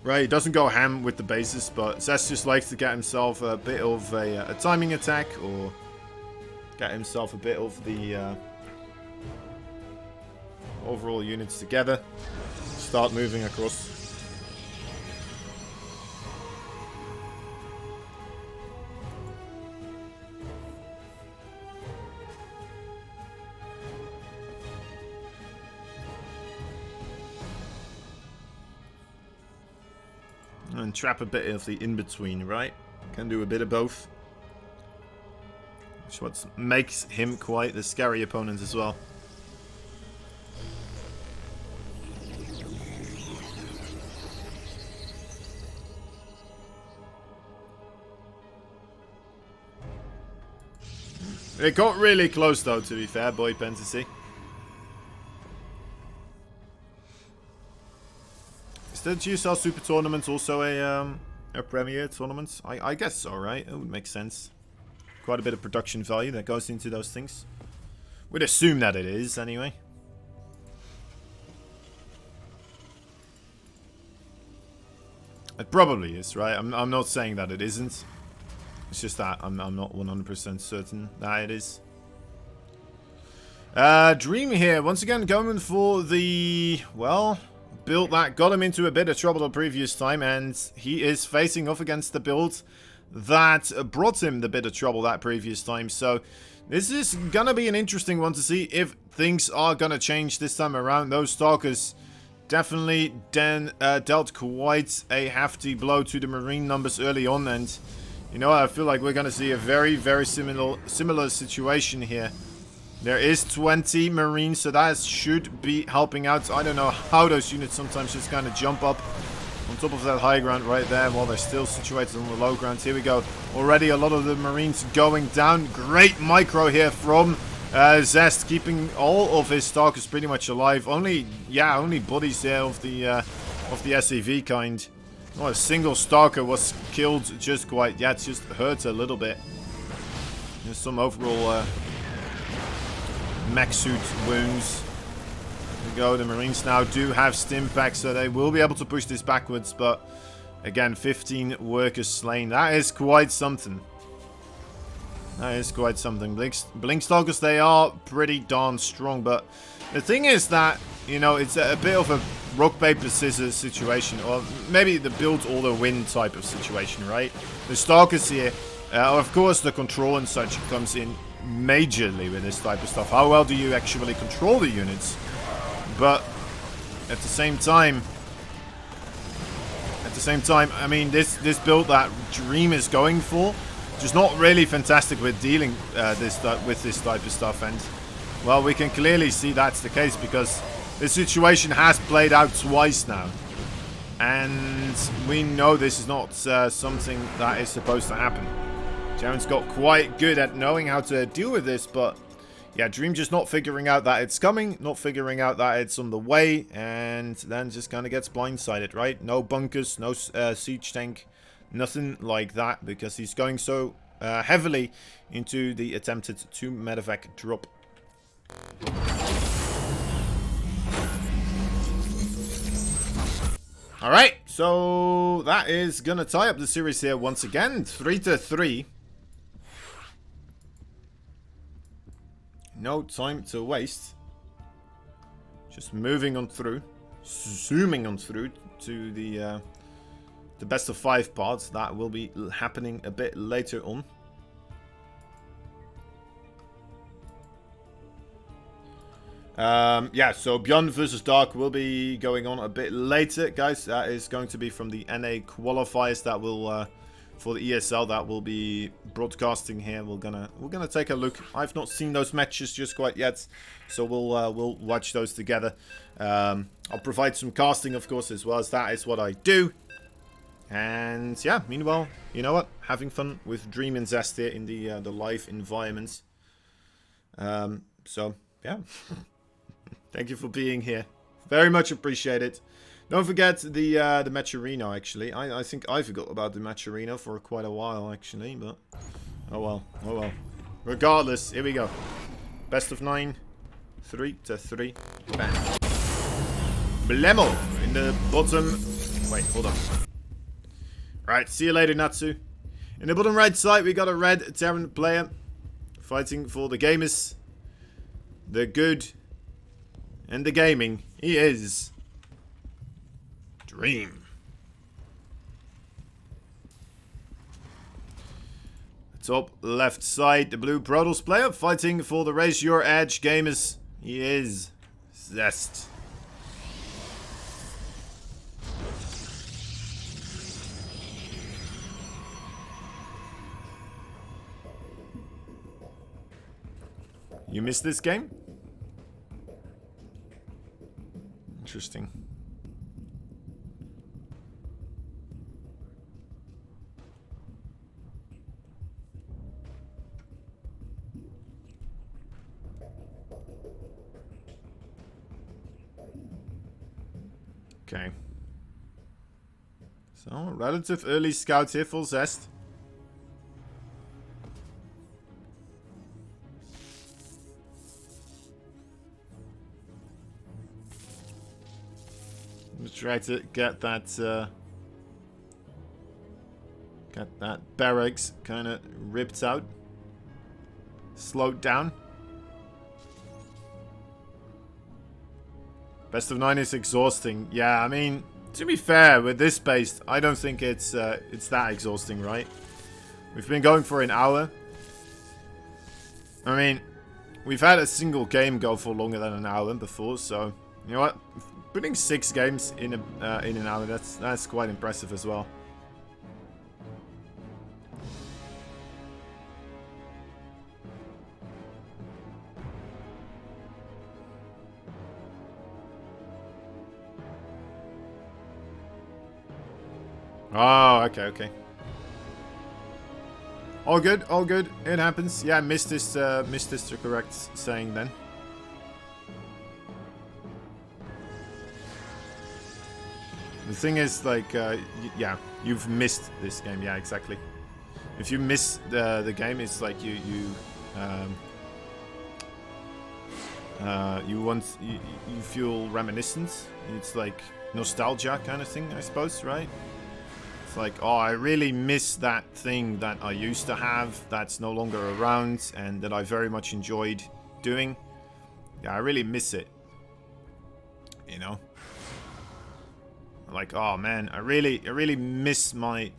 A: Right, he doesn't go ham with the bases, but ZEST just likes to get himself a bit of a timing attack, or get himself a bit of the overall units together. Start moving across. And trap a bit of the in-between, right? Can do a bit of both. Which what makes him quite the scary opponent as well. It got really close though, to be fair, Boy Fantasy. Is the GSL Super Tournament also a Premier Tournament? I guess so, right? It would make sense. Quite a bit of production value that goes into those things. We'd assume that it is, anyway. It probably is, right? I'm not saying that it isn't. It's just that I'm not 100% certain that it is. Dream here, once again going for the, well, build that got him into a bit of trouble the previous time, and he is facing off against the build that brought him the bit of trouble that previous time. So this is gonna be an interesting one to see if things are gonna change this time around. Those Stalkers definitely dealt quite a hefty blow to the Marine numbers early on, and you know, I feel like we're gonna see a very similar situation here. There is 20 Marines, so that should be helping out. I don't know how those units sometimes just kind of jump up on top of that high ground right there while they're still situated on the low ground. Here we go. Already a lot of the Marines going down. Great micro here from ZEST, keeping all of his Stalkers pretty much alive. Only bodies there of the SCV kind. Not a single Stalker was killed just quite yet. Just hurts a little bit. There's some overall mech suit wounds. There we go. The Marines now do have stim packs, so they will be able to push this backwards. But again, 15 workers slain. That is quite something. That is quite something. Blink Stalkers, they are pretty darn strong. But the thing is that, you know, it's a bit of a rock, paper, scissors situation. Or maybe the build or the win type of situation, right? The Stalkers here, of course, the control and such comes in majorly with this type of stuff. How well do you actually control the units? But at the same time, I mean, this build that Dream is going for, just not really fantastic with dealing with this type of stuff. And well, we can clearly see that's the case because the situation has played out twice now, and we know this is not something that is supposed to happen. Jaren's got quite good at knowing how to deal with this, but yeah, Dream just not figuring out that it's coming, not figuring out that it's on the way, and then just kind of gets blindsided, right? No bunkers, no siege tank, nothing like that, because he's going so heavily into the attempted 2 medevac drop. Alright, so that is going to tie up the series here once again, 3-3. No time to waste. Just moving on through. Zooming on through to the best of 5 parts. That will be happening a bit later on. Yeah, so Beyond versus Dark will be going on a bit later, guys. That is going to be from the NA qualifiers that will for the ESL that will be broadcasting here. We're gonna take a look. I've not seen those matches just quite yet, so we'll watch those together. I'll provide some casting, of course, as well, as that is what I do. And yeah, meanwhile, you know what? Having fun with Dream and ZEST here in the live environments. So yeah, thank you for being here. Very much appreciated. Don't forget the match arena, actually. I think I forgot about the match arena for quite a while, actually, but oh well, oh well. Regardless, here we go. Best of 9, 3-3, bam. Blemo in the bottom. Wait, hold on. Right, see you later, Natsu. In the bottom right side, we got a red Terran player fighting for the gamers, the good, and the gaming. He is Dream. Top left side, the blue Protoss player fighting for the Raise Your Edge gamers. He is ZEST. You missed this game? Interesting. Okay. So, relative early scout here for ZEST. Let's try to get that barracks kind of ripped out, slowed down. Best of 9 is exhausting. Yeah, I mean, to be fair, with this pace, I don't think it's that exhausting, right? We've been going for an hour. I mean, we've had a single game go for longer than an hour before, so you know what? Putting 6 games in an hour, that's quite impressive as well. Oh, okay. All good, all good. It happens. Yeah, I missed this to correct saying then. The thing is, like, yeah, you've missed this game. Yeah, exactly. If you miss the game, it's like you feel reminiscence. It's like nostalgia kind of thing, I suppose, right? It's like, oh, I really miss that thing that I used to have that's no longer around and that I very much enjoyed doing. Yeah, I really miss it. You know? Like, oh man, I really miss my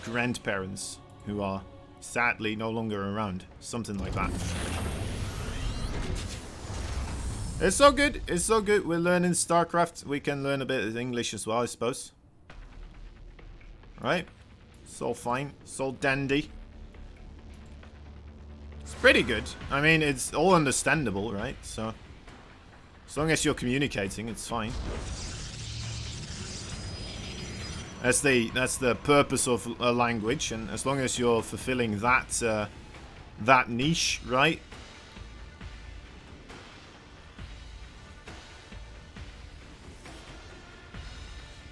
A: grandparents who are sadly no longer around. Something like that. It's so good. It's so good. We're learning StarCraft. We can learn a bit of English as well, I suppose. Right? It's all fine. It's all dandy. It's pretty good. I mean, it's all understandable, right? So, as long as you're communicating, it's fine. That's the purpose of a language, and as long as you're fulfilling that that niche, right?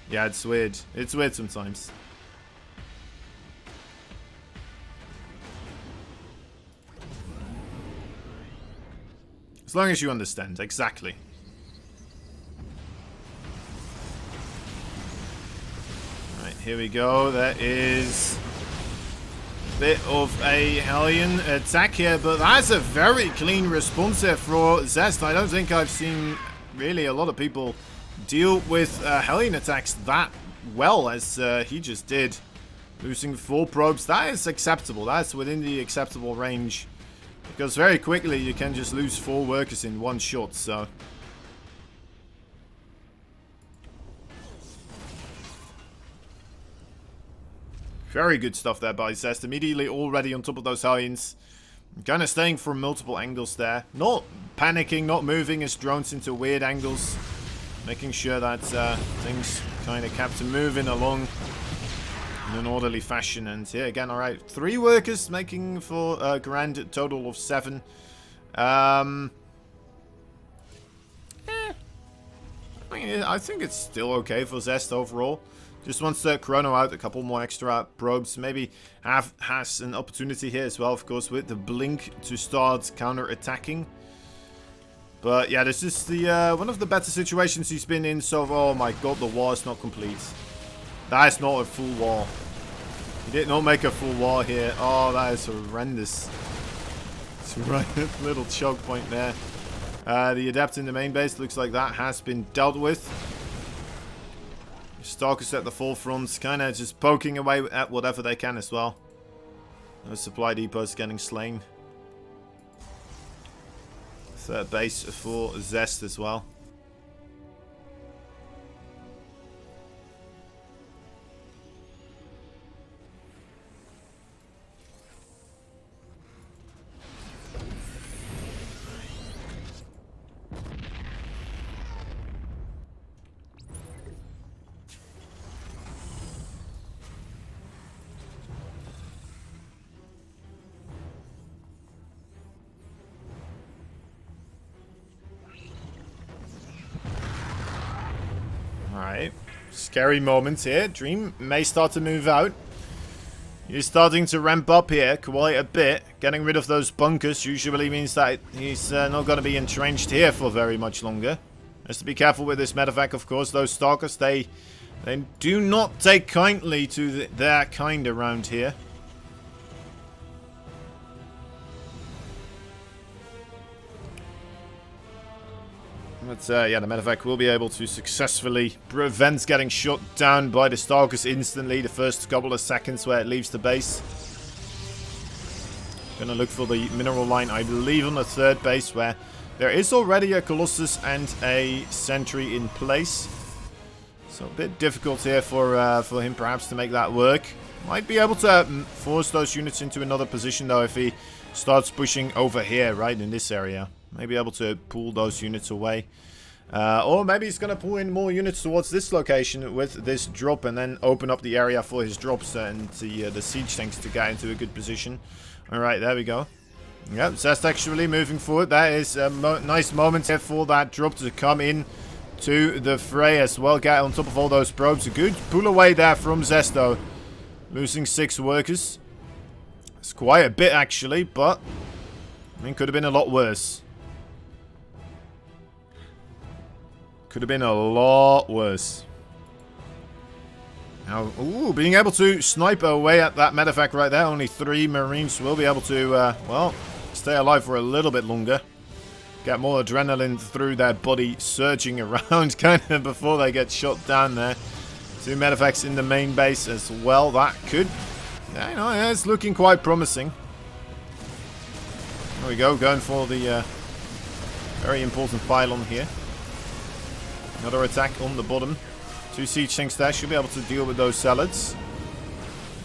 A: Yeah, it's weird. It's weird sometimes. As long as you understand, exactly. Right, here we go. There is a bit of a Hellion attack here, but that's a very clean response here for ZEST. I don't think I've seen really a lot of people deal with Hellion attacks that well as he just did. Losing 4 probes, that is acceptable. That's within the acceptable range. Because very quickly you can just lose 4 workers in one shot, so. Very good stuff there by ZEST. Immediately already on top of those Hellions. Kind of staying from multiple angles there. Not panicking, not moving his drones into weird angles. Making sure that things kind of kept moving along in an orderly fashion. And here again, alright, 3 workers making for a grand total of 7. I mean, I think it's still okay for ZEST overall. Just wants to chrono out a couple more extra probes. Maybe has an opportunity here as well, of course, with the blink to start counter-attacking. But yeah, this is the one of the better situations he's been in. So, oh my god, the wall is not complete. That is not a full wall. He did not make a full wall here. Oh, that is horrendous. It's right at the little choke point there. The adept in the main base looks like that has been dealt with. Stalkers at the forefront, kind of just poking away at whatever they can as well. Those supply depots getting slain. Third base for ZEST as well. Alright, scary moments here. Dream may start to move out. He's starting to ramp up here quite a bit. Getting rid of those bunkers usually means that he's not going to be entrenched here for very much longer. Has to be careful with this medevac, of course. Those stalkers, they do not take kindly to their kind around here. But yeah, the medevac will be able to successfully prevent getting shot down by the Stalkers instantly the first couple of seconds where it leaves the base. Gonna look for the mineral line, I believe, on the third base, where there is already a Colossus and a Sentry in place. So a bit difficult here for him perhaps to make that work. Might be able to force those units into another position though if he starts pushing over here, right, in this area. Maybe able to pull those units away. Or maybe he's going to pull in more units towards this location with this drop and then open up the area for his drops and the siege tanks to get into a good position. Alright, there we go. Yep, ZEST actually moving forward. That is a nice moment here for that drop to come in to the fray as well. Get on top of all those probes. A good pull away there from ZEST though. Losing 6 workers. It's quite a bit actually, but I mean, could have been a lot worse. Could have been a lot worse. Now, ooh, being able to snipe away at that medevac right there. Only 3 Marines will be able to, well, stay alive for a little bit longer. Get more adrenaline through their body, surging around kind of before they get shot down there. 2 medevacs in the main base as well. That could, yeah, you know, yeah, it's looking quite promising. There we go, going for the very important pylon here. Another attack on the bottom. 2 siege tanks there. Should be able to deal with those salads.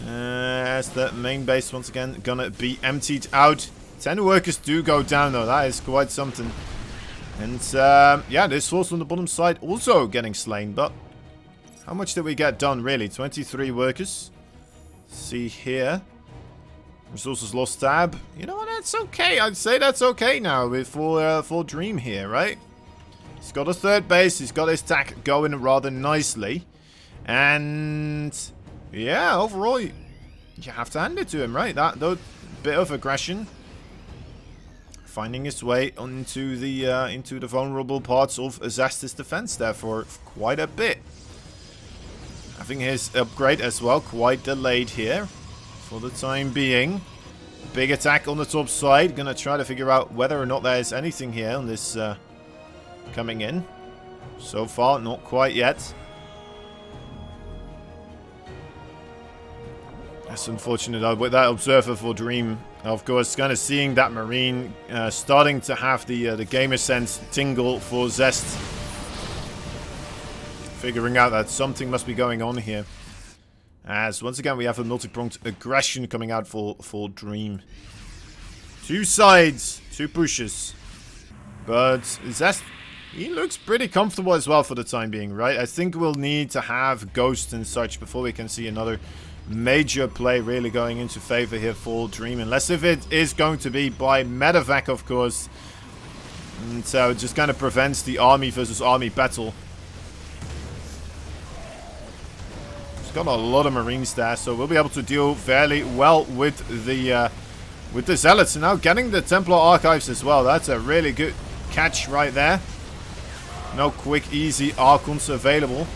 A: As the main base once again gonna be emptied out. 10 workers do go down though. That is quite something. And yeah, this source on the bottom side also getting slain. But how much did we get done really? 23 workers. See here. Resources lost tab. You know what? That's okay. I'd say that's okay now for Dream here, right? He's got a third base. He's got his tack going rather nicely. And yeah, overall, you have to hand it to him, right? That bit of aggression. Finding his way into the vulnerable parts of ZEST's defense there for quite a bit. Having his upgrade as well quite delayed here for the time being. Big attack on the top side. Gonna try to figure out whether or not there is anything here on this coming in. So far, not quite yet. That's unfortunate though, with that observer for Dream, of course, kind of seeing that Marine starting to have the gamer sense tingle for ZEST. Figuring out that something must be going on here. As once again we have a multi-pronged aggression coming out for Dream. 2 sides, 2 pushes. But ZEST, he looks pretty comfortable as well for the time being, right? I think we'll need to have ghosts and such before we can see another major play really going into favor here for Dream. Unless if it is going to be by medevac, of course. And so it just kind of prevents the army versus army battle. He's got a lot of Marines there, so we'll be able to deal fairly well with the Zealots. And now getting the Templar Archives as well. That's a really good catch right there. No quick, easy Archons available.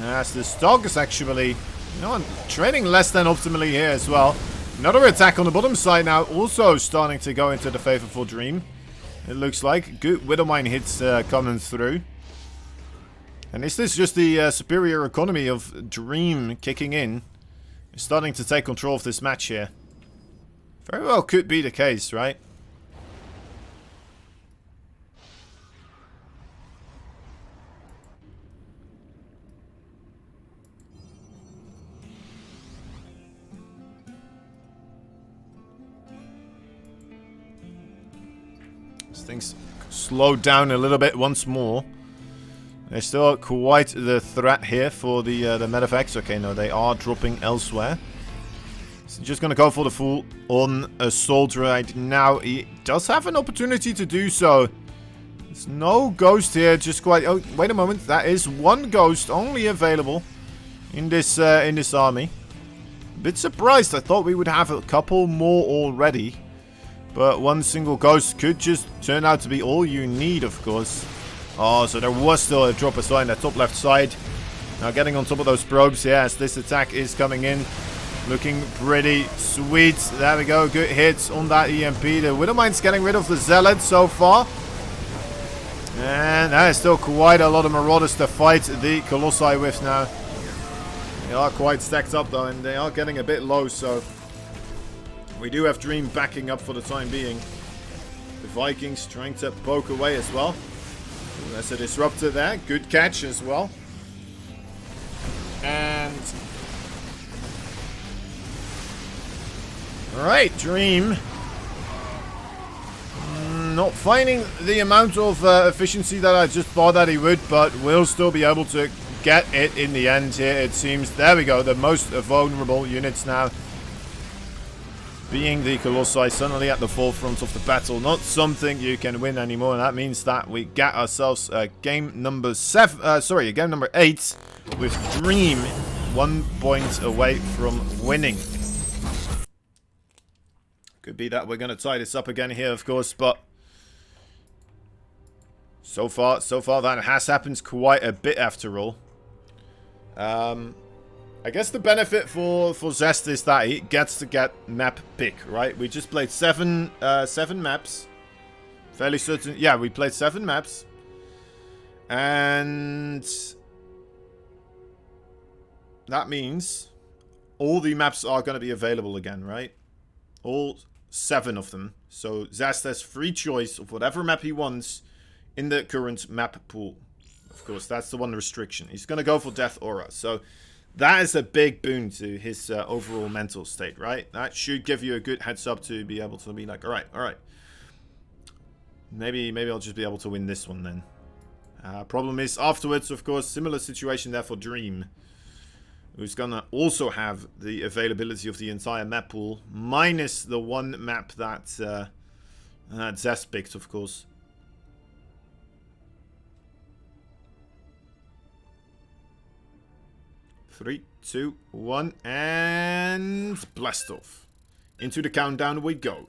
A: As the Stalkers actually, you know, trading less than optimally here as well. Another attack on the bottom side now, also starting to go into the favor for Dream. It looks like good Widowmine hits coming through. And is this just the superior economy of Dream kicking in? He's starting to take control of this match here. Very well could be the case, right? Things slowed down a little bit once more. There's still quite the threat here for the medevacs. Okay, no, they are dropping elsewhere. So just gonna go for the full-on assault right now. He does have an opportunity to do so. There's no ghost here. Just quite. Oh, wait a moment. That is 1 ghost only available in this army. A bit surprised. I thought we would have a couple more already. But 1 single ghost could just turn out to be all you need, of course. Oh, so there was still a drop aside on the top left side. Now getting on top of those probes, yes, this attack is coming in. Looking pretty sweet. There we go, good hits on that EMP. The Widowmine's getting rid of the Zealot so far. And that is still quite a lot of Marauders to fight the Colossi with now. They are quite stacked up though, and they are getting a bit low, so we do have Dream backing up for the time being. The Vikings trying to poke away as well. There's a disruptor there. Good catch as well. And alright, Dream. Not finding the amount of efficiency that I just thought that he would, but will still be able to get it in the end here, it seems. There we go, the most vulnerable units now being the Colossi, suddenly at the forefront of the battle. Not something you can win anymore, and that means that we get ourselves game number 8 with Dream 1 point away from winning. Could be that we're going to tie this up again here, of course, but so far that has happened quite a bit after all. I guess the benefit for ZEST is that he gets to get map pick, right? We just played seven maps. Fairly certain. Yeah, we played 7 maps. And that means all the maps are going to be available again, right? All 7 of them. So ZEST has free choice of whatever map he wants in the current map pool. Of course, that's the one restriction. He's going to go for Death Aura. So that is a big boon to his overall mental state, right? That should give you a good heads up to be able to be like, all right. Maybe I'll just be able to win this one then. Problem is, afterwards, of course, similar situation there for Dream, who's going to also have the availability of the entire map pool, minus the one map that ZEST picked, of course. Three, 2, 1, and blast off. Into the countdown we go.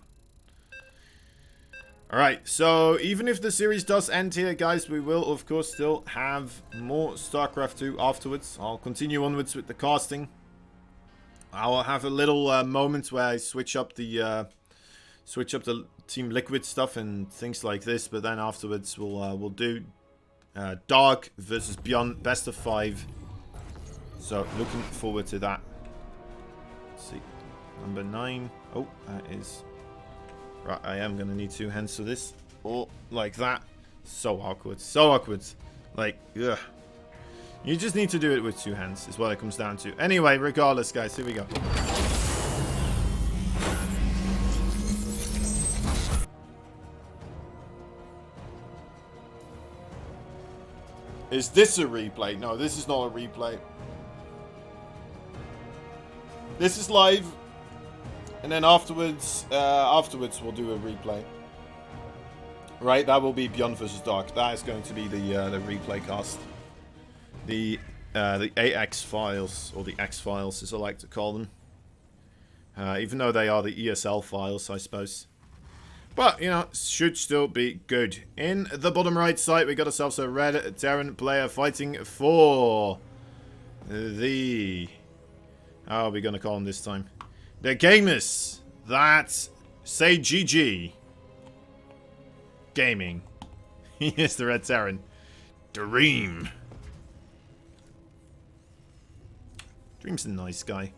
A: Alright, so even if the series does end here, guys, we will, of course, still have more StarCraft 2 afterwards. I'll continue onwards with the casting. I'll have a little moment where I switch up the Team Liquid stuff and things like this, but then afterwards we'll do Dark versus Beyond best of 5. So, looking forward to that. Let's see. Number 9. Oh, that is... Right, I am going to need 2 hands for this. Oh, like that. So awkward. So awkward. Like, ugh. You just need to do it with 2 hands, is what it comes down to. Anyway, regardless, guys, here we go. Is this a replay? No, this is not a replay. This is live, and then afterwards we'll do a replay. Right, that will be Beyond vs Dark. That is going to be the replay cast. The AX files, or the X files, as I like to call them. Even though they are the ESL files, I suppose. But, you know, should still be good. In the bottom right side, we got ourselves a red Terran player fighting for the... How are we going to call him this time? The gamers that say GG. Gaming. He is the red Terran. Dream. Dream's a nice guy.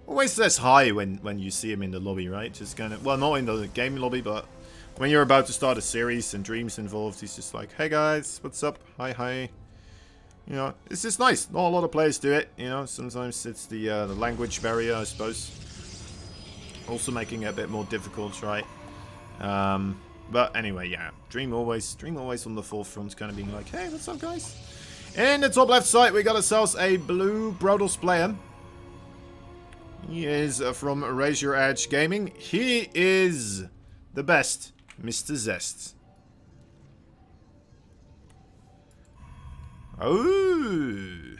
A: Always says hi when you see him in the lobby, right? Just kind of, well, not in the game lobby, but when you're about to start a series and Dream's involved, he's just like, hey guys, what's up? Hi. You know, it's just nice. Not a lot of players do it, you know. Sometimes it's the language barrier, I suppose. Also making it a bit more difficult, right? But anyway, yeah. Dream always on the forefront, kind of being like, hey, what's up, guys? In the top left side, we got ourselves a blue Brodos player. He is from Raise Your Edge Gaming. He is the best, Mr. ZEST. Oh.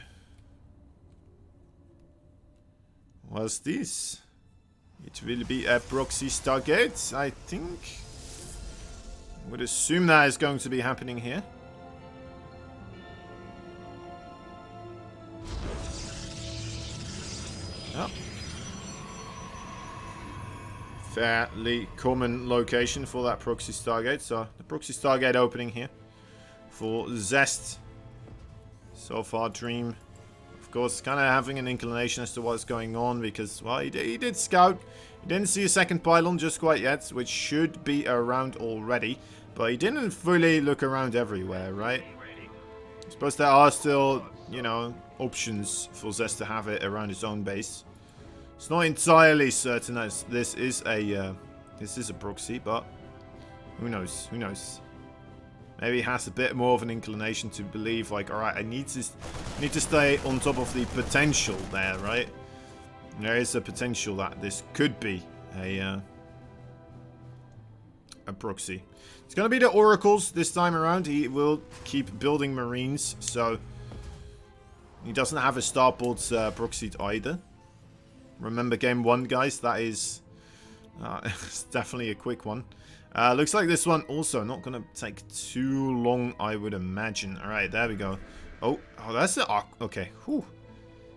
A: What's this? It will be a proxy Stargate, I think. Would assume that is going to be happening here. Oh. Fairly common location for that proxy Stargate. So the proxy Stargate opening here. for ZEST. So far, Dream, of course, kind of having an inclination as to what's going on because, well, he did scout. He didn't see a second pylon just quite yet, which should be around already. But he didn't fully look around everywhere, right? I suppose there are still, you know, options for ZEST to have it around his own base. It's not entirely certain as this is a proxy, but who knows? Who knows? Maybe he has a bit more of an inclination to believe, like, all right, I need to stay on top of the potential there, right? There is a potential that this could be a proxy. It's going to be the oracles this time around. He will keep building marines, so he doesn't have his starports proxied either. Remember game 1, guys. That is it's definitely a quick one. Looks like this one also not going to take too long, I would imagine. All right, there we go. Oh, that's the okay. Whew.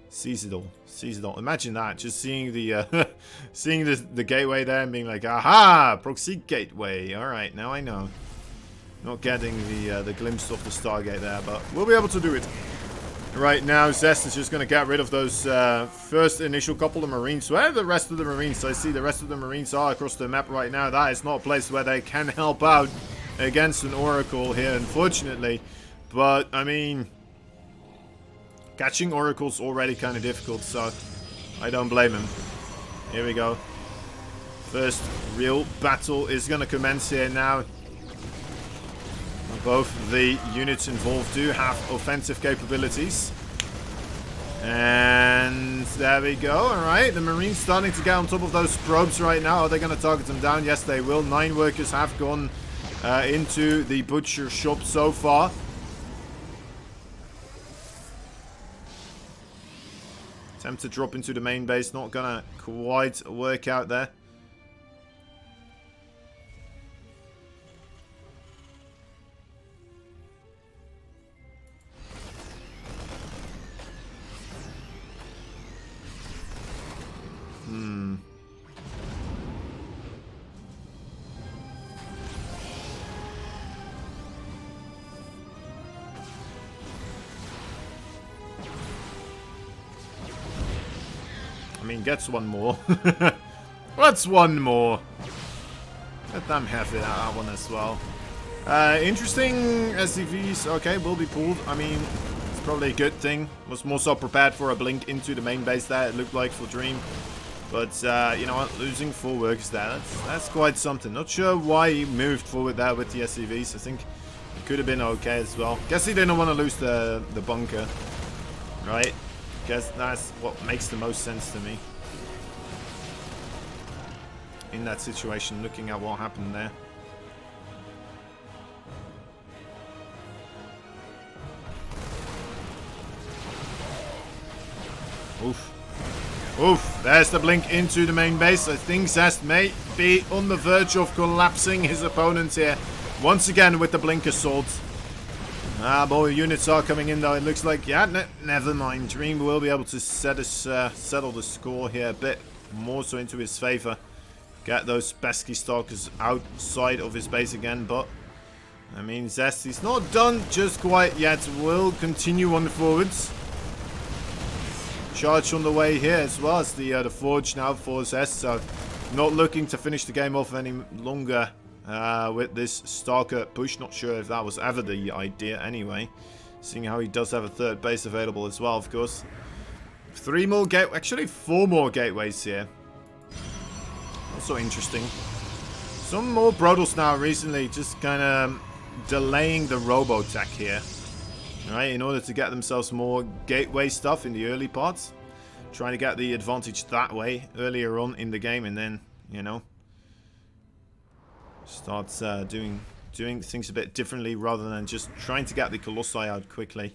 A: Seize it all. Seize it all. Imagine that. Just seeing the seeing the gateway there and being like, aha, proxy gateway. All right, now I know. Not getting the glimpse of the Stargate there, but we'll be able to do it. Right now, ZEST is just going to get rid of those first initial couple of Marines. Where are the rest of the Marines? I see the rest of the Marines are across the map right now. That is not a place where they can help out against an Oracle here, unfortunately. But, I mean, catching Oracle's already kind of difficult, so I don't blame him. Here we go. First real battle is going to commence here now. Both the units involved do have offensive capabilities. And there we go. Alright, the Marines starting to get on top of those probes right now. Are they going to target them down? Yes, they will. 9 workers have gone into the butcher shop so far. Attempt to drop into the main base. Not going to quite work out there. I mean, gets one more. What's one more? Let them have that one as well. Interesting SCVs. Okay, will be pulled. I mean, it's probably a good thing. Was more so prepared for a blink into the main base there, it looked like, for Dream. But, you know what? Losing 4 workers there, that's quite something. Not sure why he moved forward there with the SCVs. I think it could have been okay as well. Guess he didn't want to lose the bunker. Right? Guess that's what makes the most sense to me. In that situation, looking at what happened there. Oof. Oof. There's the blink into the main base. I think ZEST may be on the verge of collapsing his opponent here. Once again with the blink assault. Boy, units are coming in though. It looks like, yeah, never mind. Dream will be able to settle the score here a bit more so into his favor. Get those pesky stalkers outside of his base again, but I mean, ZEST is not done just quite yet. Will continue on the forwards. Charge on the way here as well as the forge now for ZEST, so not looking to finish the game off any longer. With this Stalker push. Not sure if that was ever the idea anyway. Seeing how he does have a 3rd base available as well, of course. 3 more actually 4 more gateways here. Also interesting. Some more Brodals now recently just kind of delaying the Robotech here. Alright, in order to get themselves more gateway stuff in the early parts. Trying to get the advantage that way earlier on in the game and then, you know, starts doing things a bit differently rather than just trying to get the Colossi out quickly.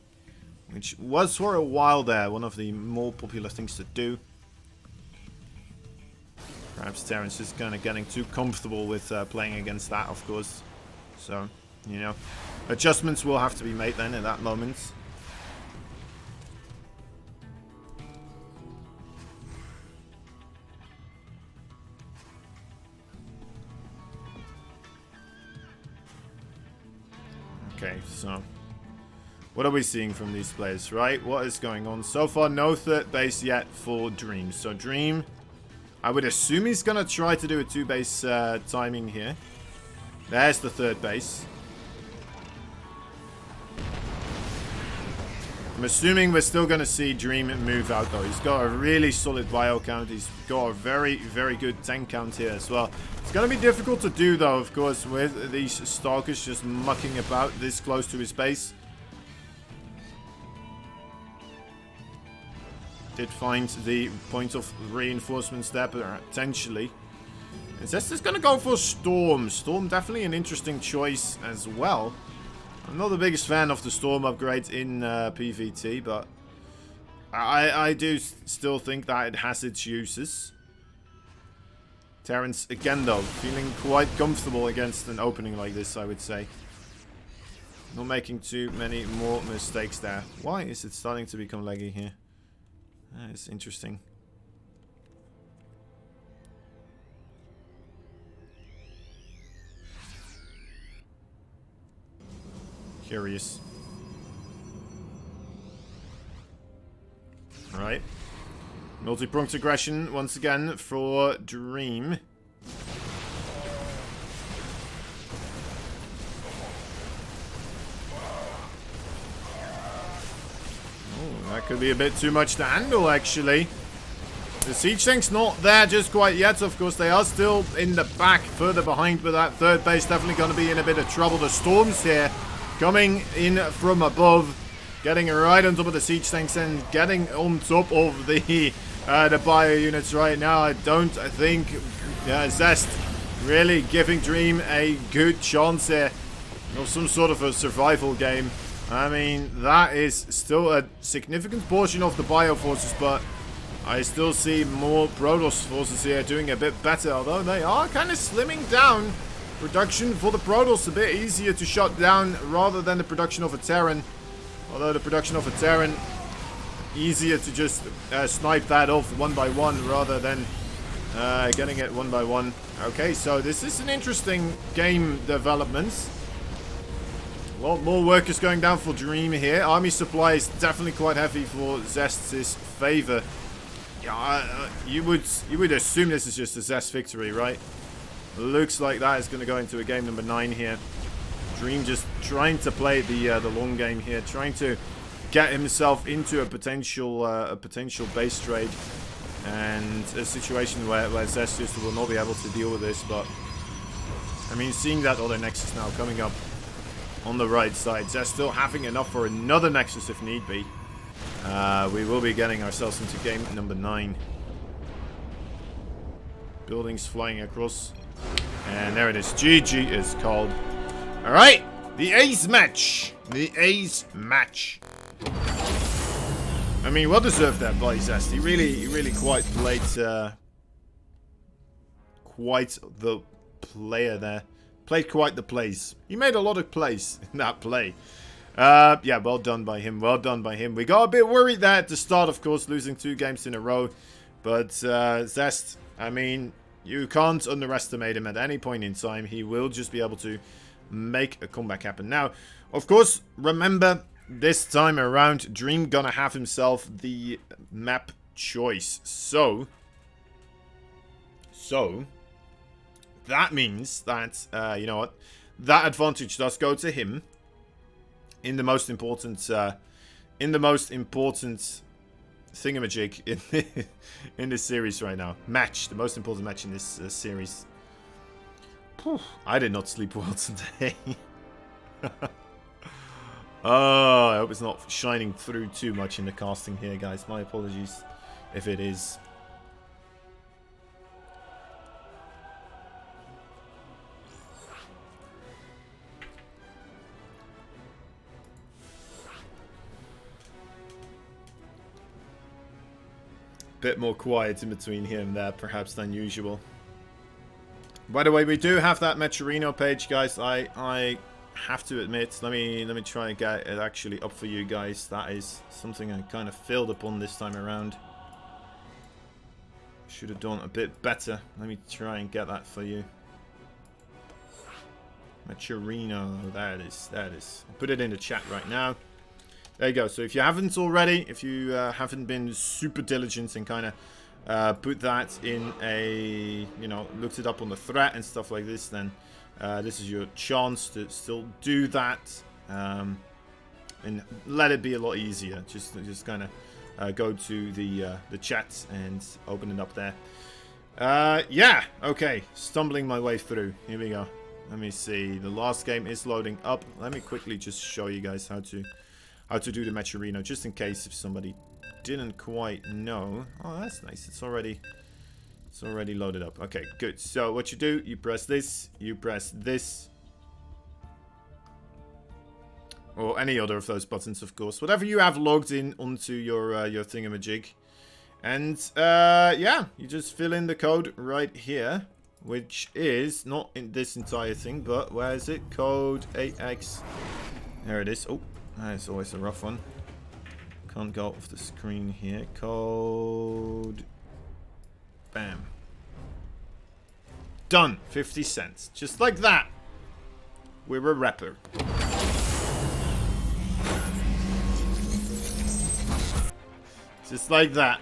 A: Which was for a while there one of the more popular things to do. Perhaps Terrence is kind of getting too comfortable with playing against that, of course. So, you know, adjustments will have to be made then at that moment. Okay, so What are we seeing from these players, right? What is going on? So far, no third base yet for Dream. So Dream, I would assume he's going to try to do a 2-base timing here. There's the third base. I'm assuming we're still going to see Dream move out, though. He's got a really solid bio count. He's got a very, very good tank count here as well. It's going to be difficult to do, though, of course, with these Stalkers just mucking about this close to his base. Did find the point of reinforcements there, potentially. And ZEST is going to go for Storm. Storm, definitely an interesting choice as well. I'm not the biggest fan of the Storm upgrade in PvT, but I do still think that it has its uses. Terrence, again though, feeling quite comfortable against an opening like this, I would say. Not making too many more mistakes there. Why is it starting to become laggy here? It's interesting. Curious. Alright. Multi-pronged aggression once again for Dream. Oh, that could be a bit too much to handle, actually. The siege tank's not there just quite yet, of course. They are still in the back, further behind, but that third base definitely going to be in a bit of trouble. The Storms here coming in from above, getting right on top of the siege tanks and getting on top of the bio units right now. I don't think ZEST really giving Dream a good chance here of some sort of a survival game. I mean, that is still a significant portion of the bio forces, but I still see more Protoss forces here doing a bit better, although they are kind of slimming down. Production for the Protoss a bit easier to shut down rather than the production of a Terran. Although the production of a Terran easier to just snipe that off one by one rather than getting it one by one. Okay, so this is an interesting game development. A lot more work is going down for Dream here. Army supply is definitely quite heavy for ZEST's favor. Yeah, you would assume this is just a ZEST victory, right? Looks like that is going to go into a game number 9 here. Dream just trying to play the long game here, trying to get himself into a potential base trade and a situation where ZEST just will not be able to deal with this. But I mean, seeing that other Nexus now coming up on the right side, ZEST still having enough for another Nexus if need be. We will be getting ourselves into game number 9. Buildings flying across. And there it is. GG is called. Alright. The Ace match. The Ace match. I mean, well deserved that by ZEST. He really quite played quite the player there. Played quite the plays. He made a lot of plays in that play. Yeah, well done by him. Well done by him. We got a bit worried there at the start, of course, losing 2 games in a row. But ZEST, I mean, you can't underestimate him at any point in time. He will just be able to make a comeback happen. Now, of course, remember, this time around, Dream gonna have himself the map choice. So that means that, you know what, that advantage does go to him in the most important, thingamajig in this series right now. Match, the most important match in this series. Whew, I did not sleep well today. Oh, I hope it's not shining through too much in the casting here, guys. My apologies if it is. Bit more quiet in between here and there, perhaps, than usual. By the way, we do have that Mecherino page, guys. I have to admit, let me try and get it actually up for you guys. That is something I kind of failed upon this time around. Should have done a bit better. Let me try and get that for you. Mecherino, there it is. There it is. I'll put it in the chat right now. There you go. So if you haven't already, if you haven't been super diligent and kind of put that in a, you know, looked it up on the threat and stuff like this, then this is your chance to still do that. And let it be a lot easier. Just kind of go to the chat and open it up there. Yeah, okay. Stumbling my way through. Here we go. Let me see. The last game is loading up. Let me quickly just show you guys how to do the match arena, just in case if somebody didn't quite know. Oh, that's nice. It's already loaded up. Okay, good. So what you do, you press this, or any other of those buttons, of course. Whatever you have logged in onto your thingamajig. And, yeah, you just fill in the code right here, which is not in this entire thing, but where is it? Code 8x. There it is. Oh, that is always a rough one. Can't go off the screen here. Code. Bam. Done. 50 cents. Just like that. We're a rapper. Just like that.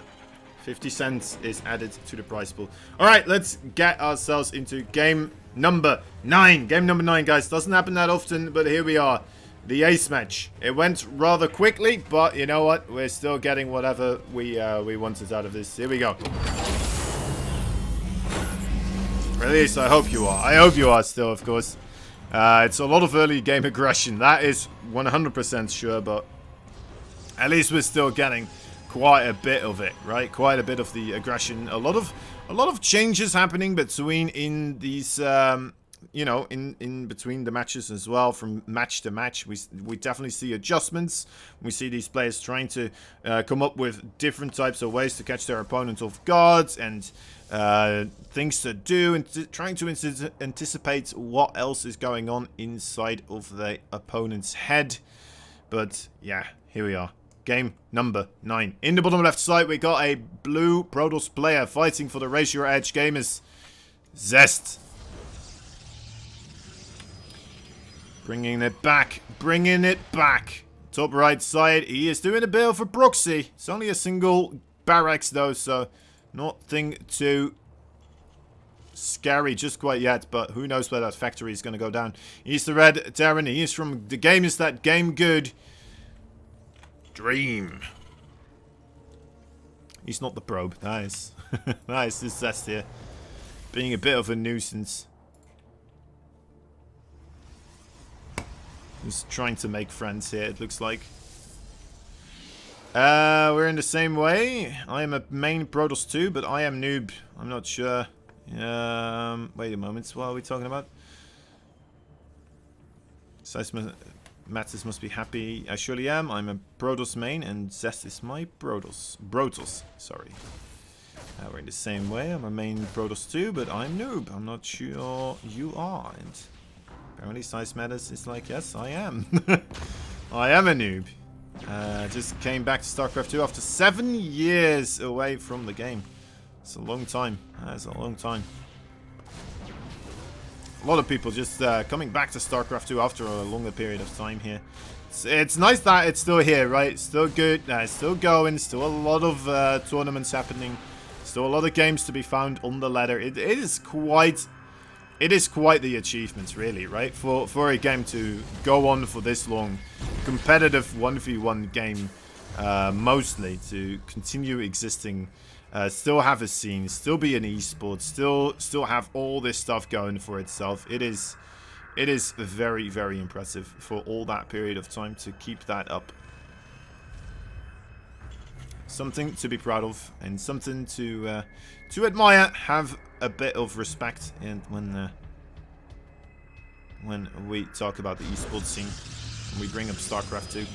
A: 50 cents is added to the prize pool. Alright, let's get ourselves into game number 9. Game number 9, guys. Doesn't happen that often, but here we are. The ace match. It went rather quickly, but you know what? We're still getting whatever we wanted out of this. Here we go. At least I hope you are. I hope you are still, of course. It's a lot of early game aggression. That is 100% sure, but at least we're still getting quite a bit of it, right? Quite a bit of the aggression. A lot of changes happening between in these, you know, in between the matches as well, from match to match. We definitely see adjustments. We see these players trying to come up with different types of ways to catch their opponent off guard and things to do, and trying to anticipate what else is going on inside of the opponent's head. But yeah, here we are. Game number 9. In the bottom left side, we got a blue Protoss player fighting for the Raise Your Edge gamers. ZEST. Bringing it back. Bringing it back. Top right side, he is doing a bit of a proxy. It's only a single barracks though, so nothing too scary just quite yet, but who knows where that factory is going to go down. He's the red Darren. He is from the game is that game good. Dream. He's not the probe. Nice. Nice. This ZEST here. Being a bit of a nuisance. Just trying to make friends here, it looks like. We're in the same way. I am a main Protoss too, but I am noob. I'm not sure. Wait a moment. What are we talking about? Matters must be happy. I surely am. I'm a Protoss main, and ZEST is my Protoss. Sorry. We're in the same way. I'm a main Protoss too, but I'm noob. I'm not sure you are. And apparently size matters is like, yes, I am. I am a noob. Just came back to StarCraft 2 after 7 years away from the game. It's a long time. That's a long time. A lot of people just coming back to StarCraft 2 after a longer period of time here. It's nice that it's still here, right? It's still good. It's still going. Still a lot of tournaments happening. Still a lot of games to be found on the ladder. It is quite the achievement, really, right? For a game to go on for this long, competitive 1v1 game, mostly to continue existing. Still have a scene, still be an esport, still have all this stuff going for itself. It is very, very impressive for all that period of time to keep that up. Something to be proud of, and something to admire. Have a bit of respect, and when we talk about the esports scene, when we bring up StarCraft 2.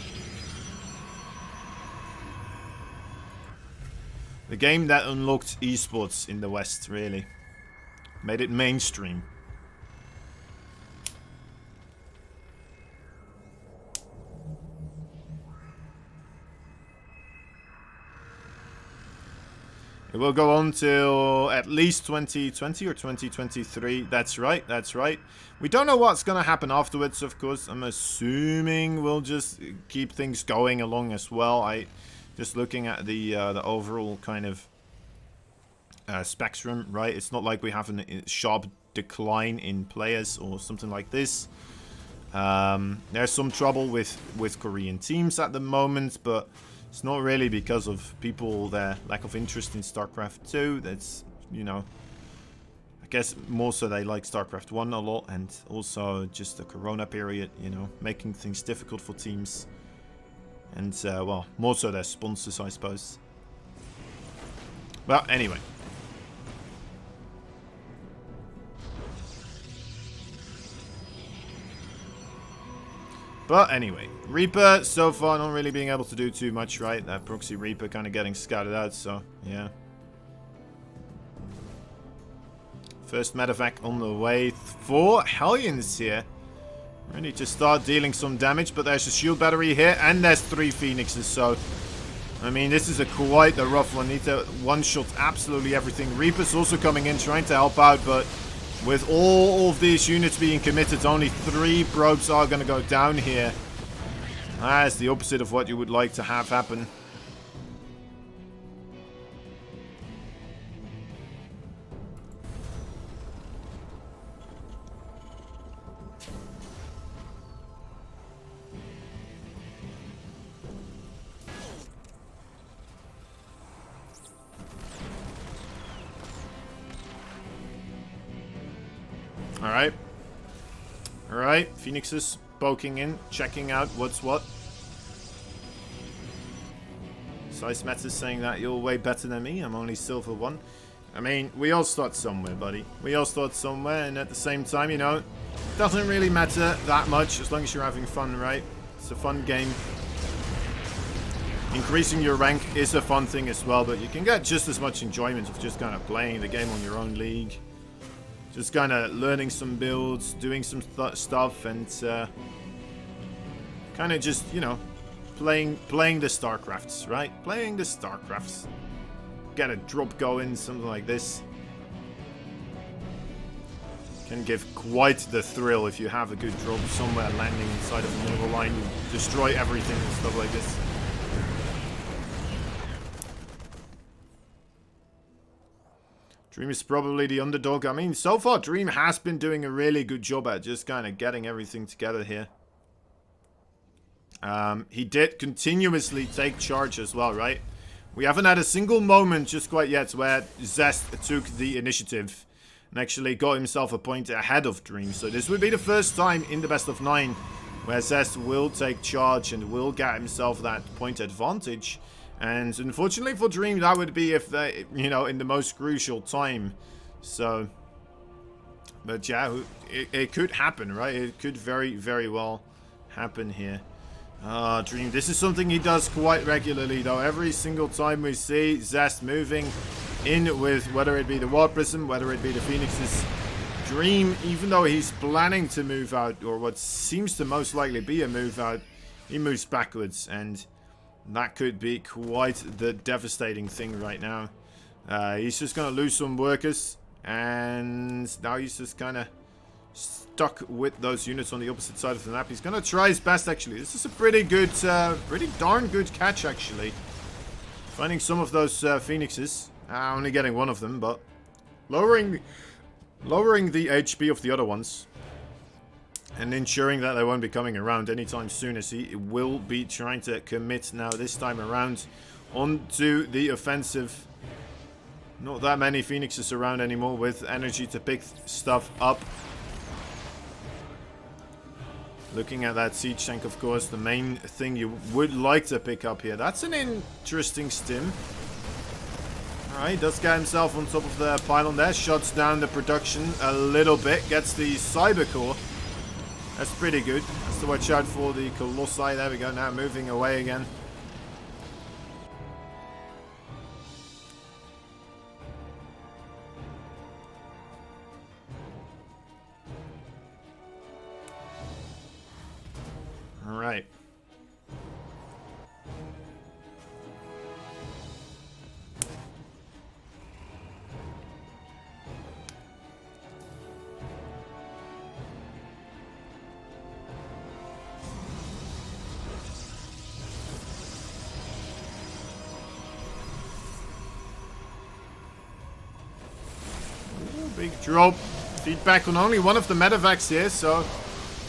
A: The game that unlocked esports in the West, really. Made it mainstream. It will go on till at least 2020 or 2023. That's right, that's right. We don't know what's going to happen afterwards, of course. I'm assuming we'll just keep things going along as well. Just looking at the overall kind of spectrum, right? It's not like we have a sharp decline in players or something like this. There's some trouble with Korean teams at the moment, but it's not really because of their lack of interest in StarCraft 2. That's, you know, I guess more so they like StarCraft 1 a lot, and also just the Corona period, you know, making things difficult for teams. And, well, more so their sponsors, I suppose. Well, anyway. But anyway, Reaper so far not really being able to do too much, right? That proxy Reaper kind of getting scouted out, so yeah. First medevac on the way for Hellions here. Ready to start dealing some damage, but there's a shield battery here, and there's 3 Phoenixes, so I mean, this is quite a rough one. Need to one-shot absolutely everything. Reaper's also coming in, trying to help out, but with all of these units being committed, only 3 probes are going to go down here. That's the opposite of what you would like to have happen. Alright. Alright, Phoenixes poking in, checking out what's what. Size Matters saying that you're way better than me, I'm only silver 1. I mean, we all start somewhere, buddy. We all start somewhere, and at the same time, you know, it doesn't really matter that much as long as you're having fun, right? It's a fun game. Increasing your rank is a fun thing as well, but you can get just as much enjoyment of just kind of playing the game on your own league. Just kind of learning some builds, doing some stuff, and kind of just, you know, playing the StarCrafts, right? Playing the StarCrafts. Get a drop going, something like this. Can give quite the thrill if you have a good drop somewhere landing inside of the middle line. You destroy everything and stuff like this. Dream is probably the underdog. I mean, so far Dream has been doing a really good job at just kind of getting everything together here. He did continuously take charge as well, right? We haven't had a single moment just quite yet where ZEST took the initiative and actually got himself a point ahead of Dream. So this would be the first time in the best of 9 where ZEST will take charge and will get himself that point advantage. And unfortunately for Dream, that would be if they, you know, in the most crucial time. So, but yeah, it could happen, right? It could very, very well happen here. Dream, this is something he does quite regularly, though. Every single time we see ZEST moving in with, whether it be the War Prism, whether it be the Phoenixes, Dream, even though he's planning to move out, or what seems to most likely be a move out, he moves backwards, and that could be quite the devastating thing right now. He's just going to lose some workers, and now he's just kind of stuck with those units on the opposite side of the map. He's going to try his best, actually. This is a pretty good, pretty darn good catch, actually. Finding some of those Phoenixes. Only getting one of them, but lowering the HP of the other ones. And ensuring that they won't be coming around anytime soon, as he will be trying to commit now this time around onto the offensive. Not that many Phoenixes around anymore with energy to pick stuff up. Looking at that siege tank, of course, the main thing you would like to pick up here. That's an interesting stim. Alright, does get himself on top of the pylon there. Shuts down the production a little bit. Gets the cyber core. That's pretty good. Has to watch out for the Colossi. There we go. Now moving away again. Alright. Big drop. Feedback on only one of the medevacs here, so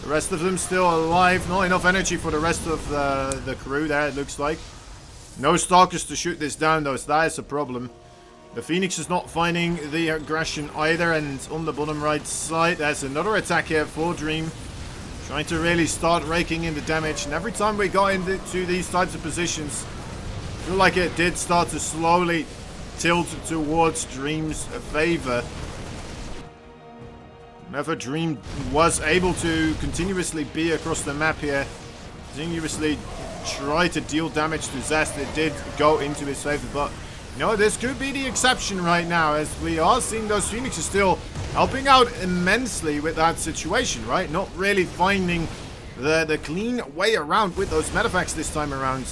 A: the rest of them still alive. Not enough energy for the rest of the crew there, it looks like. No stalkers to shoot this down, though, so that is a problem. The Phoenix is not finding the aggression either, and on the bottom right side, there's another attack here for Dream. Trying to really start raking in the damage, and every time we got into these types of positions, I feel like it did start to slowly tilt towards Dream's favor. Whenever Dream was able to continuously be across the map here, continuously try to deal damage to ZEST, it did go into his favor, but you know, this could be the exception right now, as we are seeing those Phoenixes still helping out immensely with that situation, right? Not really finding the clean way around with those medevacs this time around.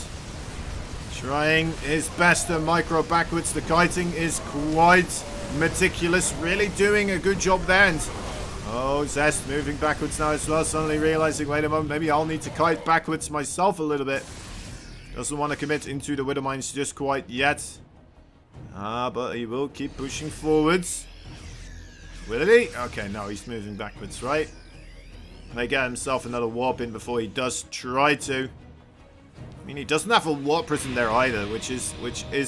A: Trying his best to micro backwards. The kiting is quite meticulous, really doing a good job there. And oh, ZEST moving backwards now as well, suddenly realizing, wait a moment, maybe I'll need to kite backwards myself a little bit. Doesn't want to commit into the Widow Mines just quite yet. But he will keep pushing forwards. Will he? Okay, no, he's moving backwards, right? May get himself another warp in before he does try to. I mean, he doesn't have a warp prison there either, which is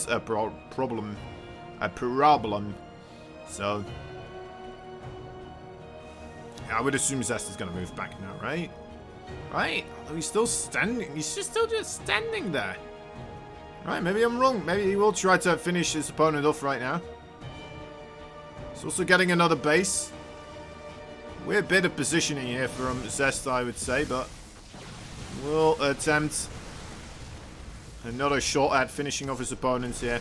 A: a problem. A problem. So I would assume ZEST is going to move back now, right? Right? Oh, he's still standing. He's still just standing there. Right, maybe I'm wrong. Maybe he will try to finish his opponent off right now. He's also getting another base. Weird bit of positioning here from ZEST, I would say, but we'll attempt another shot at finishing off his opponents here.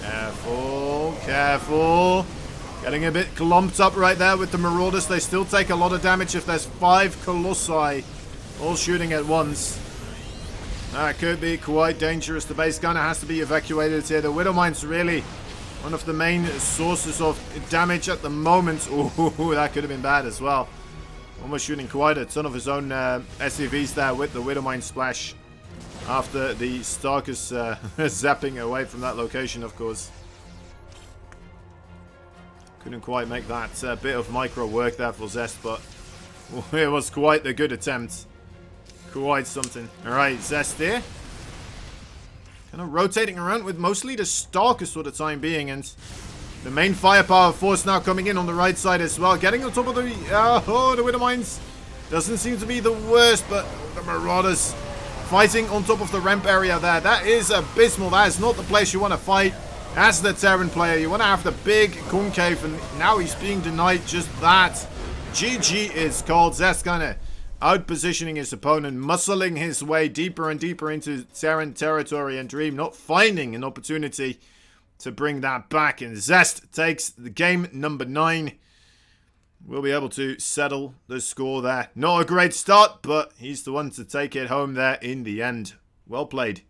A: Careful, careful. Getting a bit clumped up right there with the Marauders. They still take a lot of damage if there's 5 Colossi all shooting at once. That could be quite dangerous. The base gunner has to be evacuated here. The Widow Mine's really one of the main sources of damage at the moment. Ooh, that could have been bad as well. Almost shooting quite a ton of his own SCVs there with the Widow Mine splash. After the Starkers zapping away from that location, of course. Couldn't quite make that bit of micro work there for ZEST, but it was quite a good attempt. Quite something. Alright, ZEST here. Kind of rotating around with mostly the Starkers for the time being, and the main firepower force now coming in on the right side as well. Getting on top of the the Widow Mines. Doesn't seem to be the worst, but the Marauders fighting on top of the ramp area there. That is abysmal. That is not the place you want to fight as the Terran player. You want to have the big concave, and now he's being denied just that. GG is called. ZEST kind of out-positioning his opponent, muscling his way deeper and deeper into Terran territory, and Dream not finding an opportunity to bring that back. And ZEST takes the game number 9. We'll be able to settle the score there. Not a great start, but he's the one to take it home there in the end. Well played.